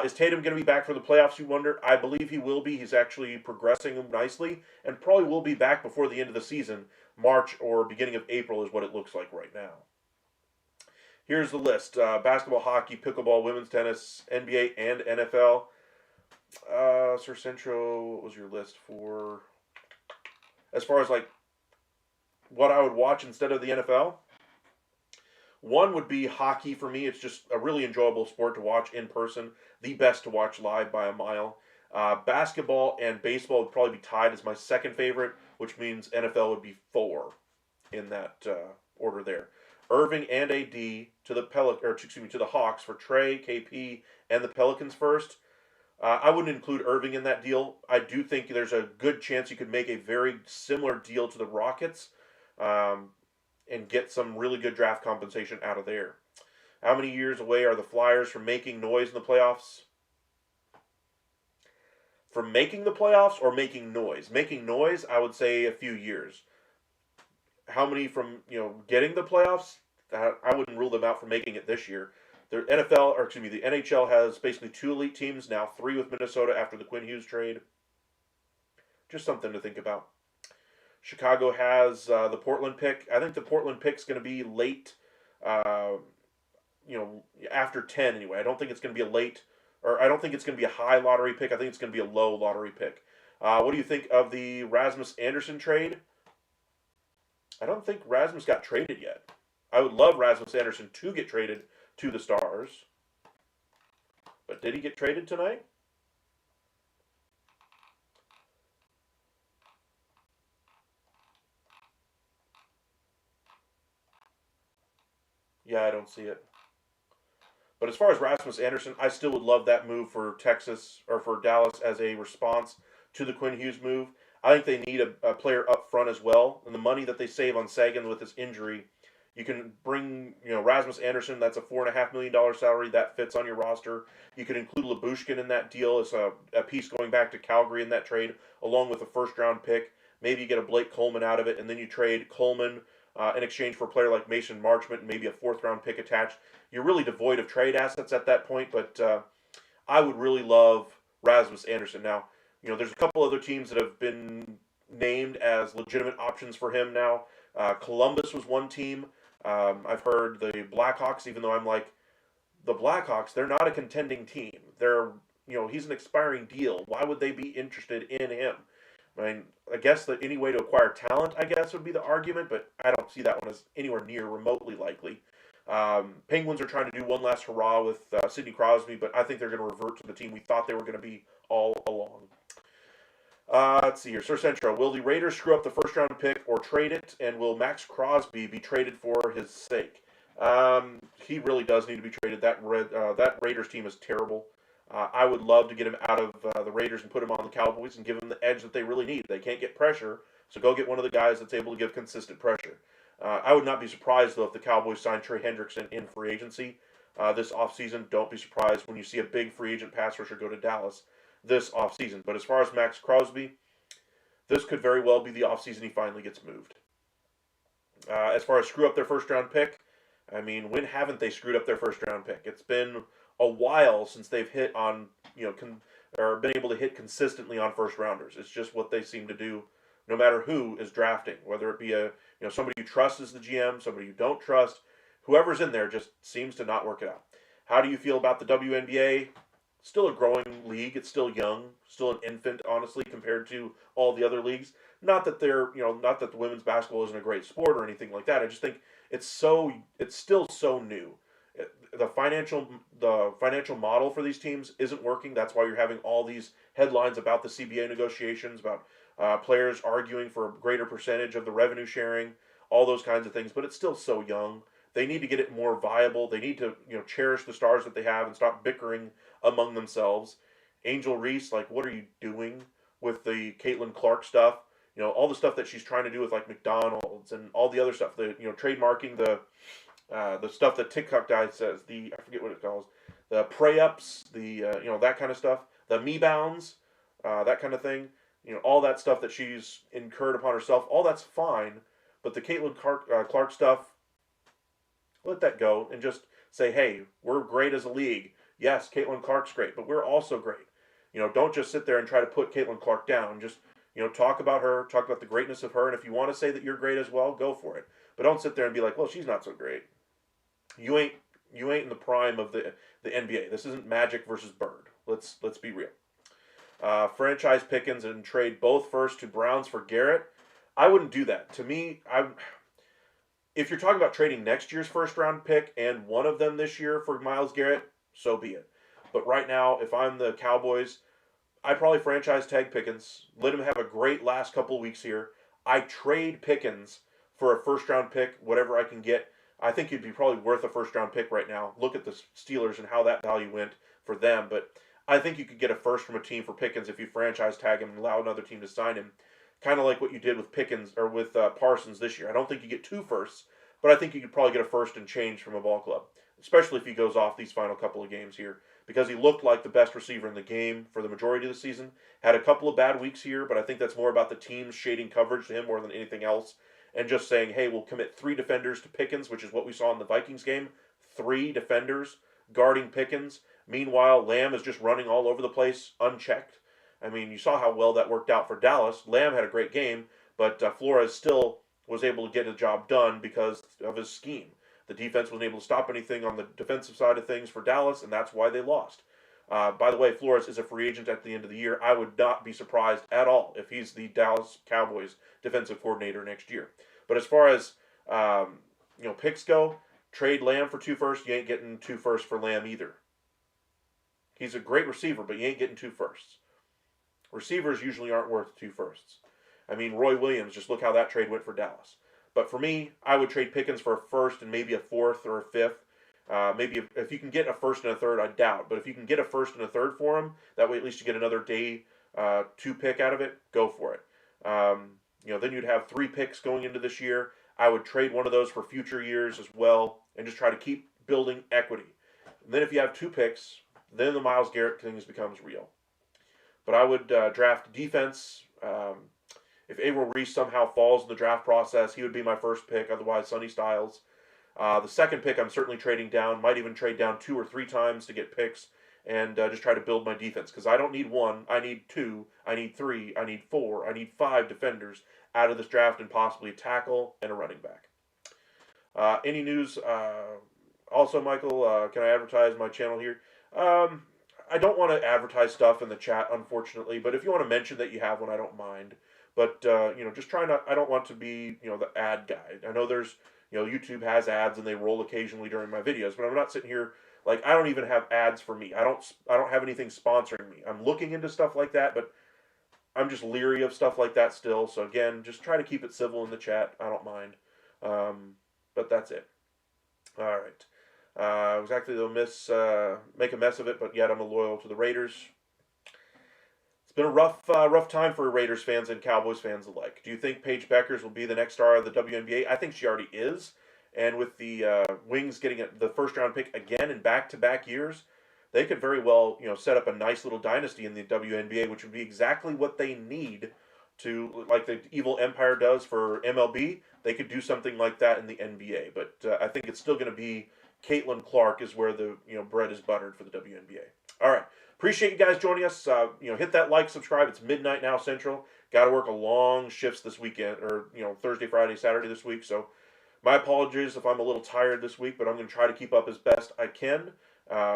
Is Tatum going to be back for the playoffs, you wonder? I believe he will be. He's actually progressing nicely and probably will be back before the end of the season. March or beginning of April is what it looks like right now. Here's the list: basketball, hockey, pickleball, women's tennis, NBA, and NFL. Sir Centro, what was your list for? As far as like what I would watch instead of the NFL, one would be hockey for me. It's just a really enjoyable sport to watch in person, the best to watch live by a mile. Basketball and baseball would probably be tied as my second favorite, which means NFL would be four in that order there. Irving and AD to the to the Hawks for Trey, KP, and the Pelicans first. I wouldn't include Irving in that deal. I do think there's a good chance you could make a very similar deal to the Rockets um, and get some really good draft compensation out of there. How many years away are the Flyers from making noise in the playoffs? From making the playoffs or making noise? Making noise, I would say a few years. How many from getting the playoffs? I wouldn't rule them out from making it this year. The the NHL has basically two elite teams now, three with Minnesota after the Quinn Hughes trade. Just something to think about. Chicago has the Portland pick. I think the Portland pick's going to be late, uh, after 10 anyway. I don't think it's going to be a late, or I don't think it's going to be a high lottery pick. I think it's going to be a low lottery pick. What do you think of the Rasmus Anderson trade? I don't think Rasmus got traded yet. I would love Rasmus Anderson to get traded to the Stars. But did he get traded tonight? Yeah, I don't see it. But as far as Rasmus Anderson, I still would love that move for Texas or for Dallas as a response to the Quinn Hughes move. I think they need a player up front as well. And the money that they save on Sagan with his injury, you can bring Rasmus Anderson. That's a $4.5 million salary that fits on your roster. You could include Labushkin in that deal as a piece going back to Calgary in that trade, along with a first round pick. Maybe you get a Blake Coleman out of it, and then you trade Coleman in exchange for a player like Mason Marchment and maybe a fourth round pick attached. You're really devoid of trade assets at that point, but I would really love Rasmus Anderson. Now, there's a couple other teams that have been named as legitimate options for him now. Columbus was one team. I've heard the Blackhawks, even though I'm like, the Blackhawks, they're not a contending team. He's an expiring deal. Why would they be interested in him? I mean, I guess that any way to acquire talent, I guess, would be the argument, but I don't see that one as anywhere near remotely likely. Penguins are trying to do one last hurrah with Sidney Crosby, but I think they're going to revert to the team we thought they were going to be all along. Let's see here. Sir Centro, will the Raiders screw up the first round pick or trade it? And will Max Crosby be traded for his sake? He really does need to be traded. That Raiders team is terrible. I would love to get him out of the Raiders and put him on the Cowboys and give him the edge that they really need. They can't get pressure, so go get one of the guys that's able to give consistent pressure. I would not be surprised, though, if the Cowboys sign Trey Hendrickson in free agency this offseason. Don't be surprised when you see a big free agent pass rusher go to Dallas this offseason. But as far as Max Crosby, this could very well be the offseason he finally gets moved. As far as screw up their first round pick, I mean, when haven't they screwed up their first round pick? It's been a while since they've hit on, or been able to hit consistently on first rounders. It's just what they seem to do no matter who is drafting, whether it be somebody you trust as the GM, somebody you don't trust, whoever's in there just seems to not work it out. How do you feel about the WNBA? Still a growing league. It's still young, still an infant, honestly, compared to all the other leagues. Not that not that the women's basketball isn't a great sport or anything like that. I just think it's still so new. The financial model for these teams isn't working. That's why you're having all these headlines about the CBA negotiations, about players arguing for a greater percentage of the revenue sharing, all those kinds of things. But it's still so young. They need to get it more viable. They need to cherish the stars that they have and stop bickering among themselves. Angel Reese, like, what are you doing with the Caitlin Clark stuff? All the stuff that she's trying to do with like McDonald's and all the other stuff. The trademarking the stuff that TikTok guy says. I forget what it calls. The pray ups. The that kind of stuff. The me bounds. That kind of thing. All that stuff that she's incurred upon herself. All that's fine. But the Caitlin Clark stuff, let that go and just say, hey, we're great as a league. Yes, Caitlin Clark's great, but we're also great. Don't just sit there and try to put Caitlin Clark down. Just talk about her, talk about the greatness of her, and if you want to say that you're great as well, go for it. But don't sit there and be like, well, she's not so great. You ain't in the prime of the NBA. This isn't Magic versus Bird. Let's be real. Franchise Pickens and trade both first to Browns for Garrett. I wouldn't do that. To me, if you're talking about trading next year's first round pick and one of them this year for Myles Garrett, so be it. But right now, if I'm the Cowboys, I probably franchise tag Pickens, let him have a great last couple of weeks here. I trade Pickens for a first round pick, whatever I can get. I think he'd be probably worth a first round pick right now. Look at the Steelers and how that value went for them. But I think you could get a first from a team for Pickens if you franchise tag him and allow another team to sign him. Kind of like what you did with Pickens or with Parsons this year. I don't think you get two firsts, but I think you could probably get a first and change from a ball club, especially if he goes off these final couple of games here, because he looked like the best receiver in the game for the majority of the season. Had a couple of bad weeks here, but I think that's more about the team shading coverage to him more than anything else, and just saying, hey, we'll commit 3 defenders to Pickens, which is what we saw in the Vikings game. 3 defenders guarding Pickens. Meanwhile, Lamb is just running all over the place unchecked. I mean, you saw how well that worked out for Dallas. Lamb had a great game, but Flores still was able to get the job done because of his scheme. The defense wasn't able to stop anything on the defensive side of things for Dallas, and that's why they lost. By the way, Flores is a free agent at the end of the year. I would not be surprised at all if he's the Dallas Cowboys defensive coordinator next year. But as far as picks go, trade Lamb for 2 firsts. You ain't getting 2 firsts for Lamb either. He's a great receiver, but you ain't getting 2 firsts. Receivers usually aren't worth 2 firsts. I mean, Roy Williams, just look how that trade went for Dallas. But for me, I would trade Pickens for a first and maybe a 4th or a 5th. Maybe if you can get a first and a third, I doubt. But if you can get a first and a third for him, that way at least you get another day 2 pick out of it, go for it. Then you'd have 3 picks going into this year. I would trade one of those for future years as well and just try to keep building equity. And then if you have 2 picks, then the Myles Garrett thing becomes real. But I would draft defense. If Averill Reese somehow falls in the draft process, he would be my first pick. Otherwise, Sonny Styles. The second pick, I'm certainly trading down. Might even trade down 2 or 3 times to get picks and just try to build my defense. Because I don't need 1. I need 2. I need 3. I need 4. I need 5 defenders out of this draft and possibly a tackle and a running back. Any news? Also, Michael, can I advertise my channel here? I don't want to advertise stuff in the chat, unfortunately, but if you want to mention that you have one, I don't mind. But, just try not, I don't want to be, the ad guy. I know there's, YouTube has ads and they roll occasionally during my videos, but I'm not sitting here, like, I don't even have ads for me. I don't have anything sponsoring me. I'm looking into stuff like that, but I'm just leery of stuff like that still. So again, just try to keep it civil in the chat. I don't mind. But that's it. All right. Exactly, they'll make a mess of it, but yet I'm loyal to the Raiders. It's been a rough time for Raiders fans and Cowboys fans alike. Do you think Paige Beckers will be the next star of the WNBA? I think she already is. And with the Wings getting the first round pick again in back-to-back years, they could very well set up a nice little dynasty in the WNBA, which would be exactly what they need to, like the Evil Empire does for MLB. They could do something like that in the NBA. But I think it's still going to be Caitlin Clark is where the bread is buttered for the WNBA. All right. Appreciate you guys joining us. Hit that like, subscribe. It's midnight now Central. Got to work a long shifts this weekend, or Thursday, Friday, Saturday this week. So my apologies if I'm a little tired this week, but I'm going to try to keep up as best I can.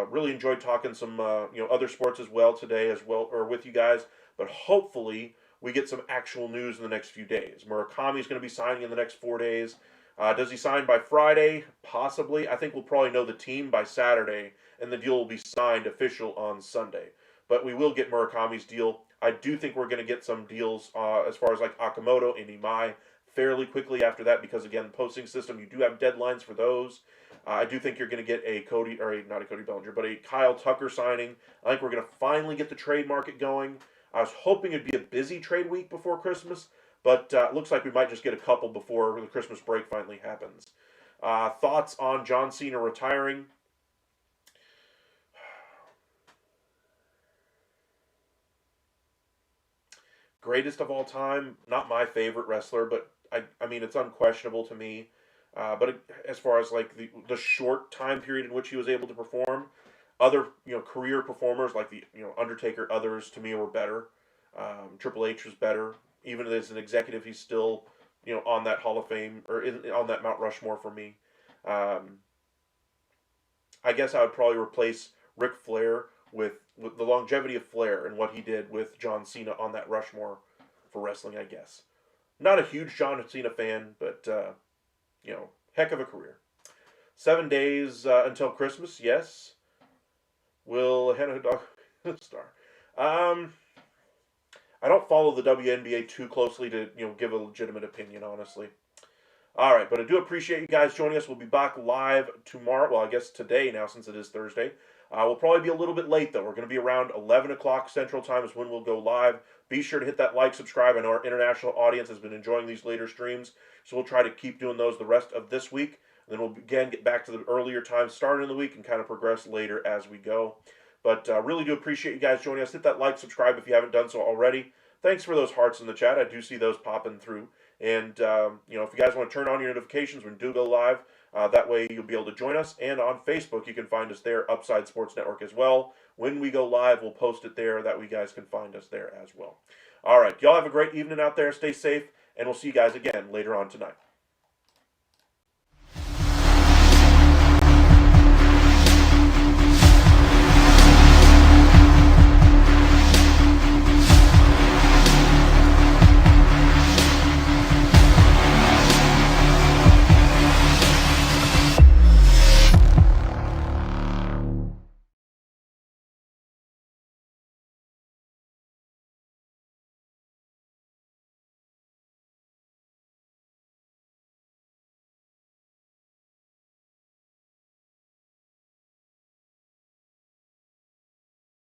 Really enjoyed talking some other sports as well today, or with you guys. But hopefully we get some actual news in the next few days. Murakami is going to be signing in the next 4 days. Does he sign by Friday? Possibly. I think we'll probably know the team by Saturday, and the deal will be signed official on Sunday. But we will get Murakami's deal. I do think we're going to get some deals as far as like Okamoto and Imai fairly quickly after that, because again, posting system, you do have deadlines for those. I do think you're going to get not a Cody Bellinger, but a Kyle Tucker signing. I think we're going to finally get the trade market going. I was hoping it'd be a busy trade week before Christmas, but it looks like we might just get a couple before the Christmas break finally happens. Thoughts on John Cena retiring? Greatest of all time, not my favorite wrestler, but I mean, it's unquestionable to me. As far as like the short time period in which he was able to perform, Other career performers like the Undertaker, others to me were better. Triple H was better. Even as an executive, he's still on that Hall of Fame or on that Mount Rushmore for me. Um, I guess I would probably replace Ric Flair with the longevity of Flair and what he did with John Cena on that Rushmore for wrestling. I guess not a huge John Cena fan, but heck of a career. 7 days until Christmas. Yes. Will Hannah Dog star? Um, I don't follow the WNBA too closely to give a legitimate opinion, honestly. All right, but I do appreciate you guys joining us. We'll be back live tomorrow. Well, I guess today now since it is Thursday. We'll probably be a little bit late though. We're going to be around 11 o'clock Central Time is when we'll go live. Be sure to hit that like, subscribe. I know our international audience has been enjoying these later streams, so we'll try to keep doing those the rest of this week. And then we'll again get back to the earlier times starting in the week and kind of progress later as we go. But really do appreciate you guys joining us. Hit that like, subscribe if you haven't done so already. Thanks for those hearts in the chat. I do see those popping through. And, if you guys want to turn on your notifications when we do go live, that way you'll be able to join us. And on Facebook, you can find us there, Upside Sports Network as well. When we go live, we'll post it there. That way you guys can find us there as well. All right. Y'all have a great evening out there. Stay safe. And we'll see you guys again later on tonight.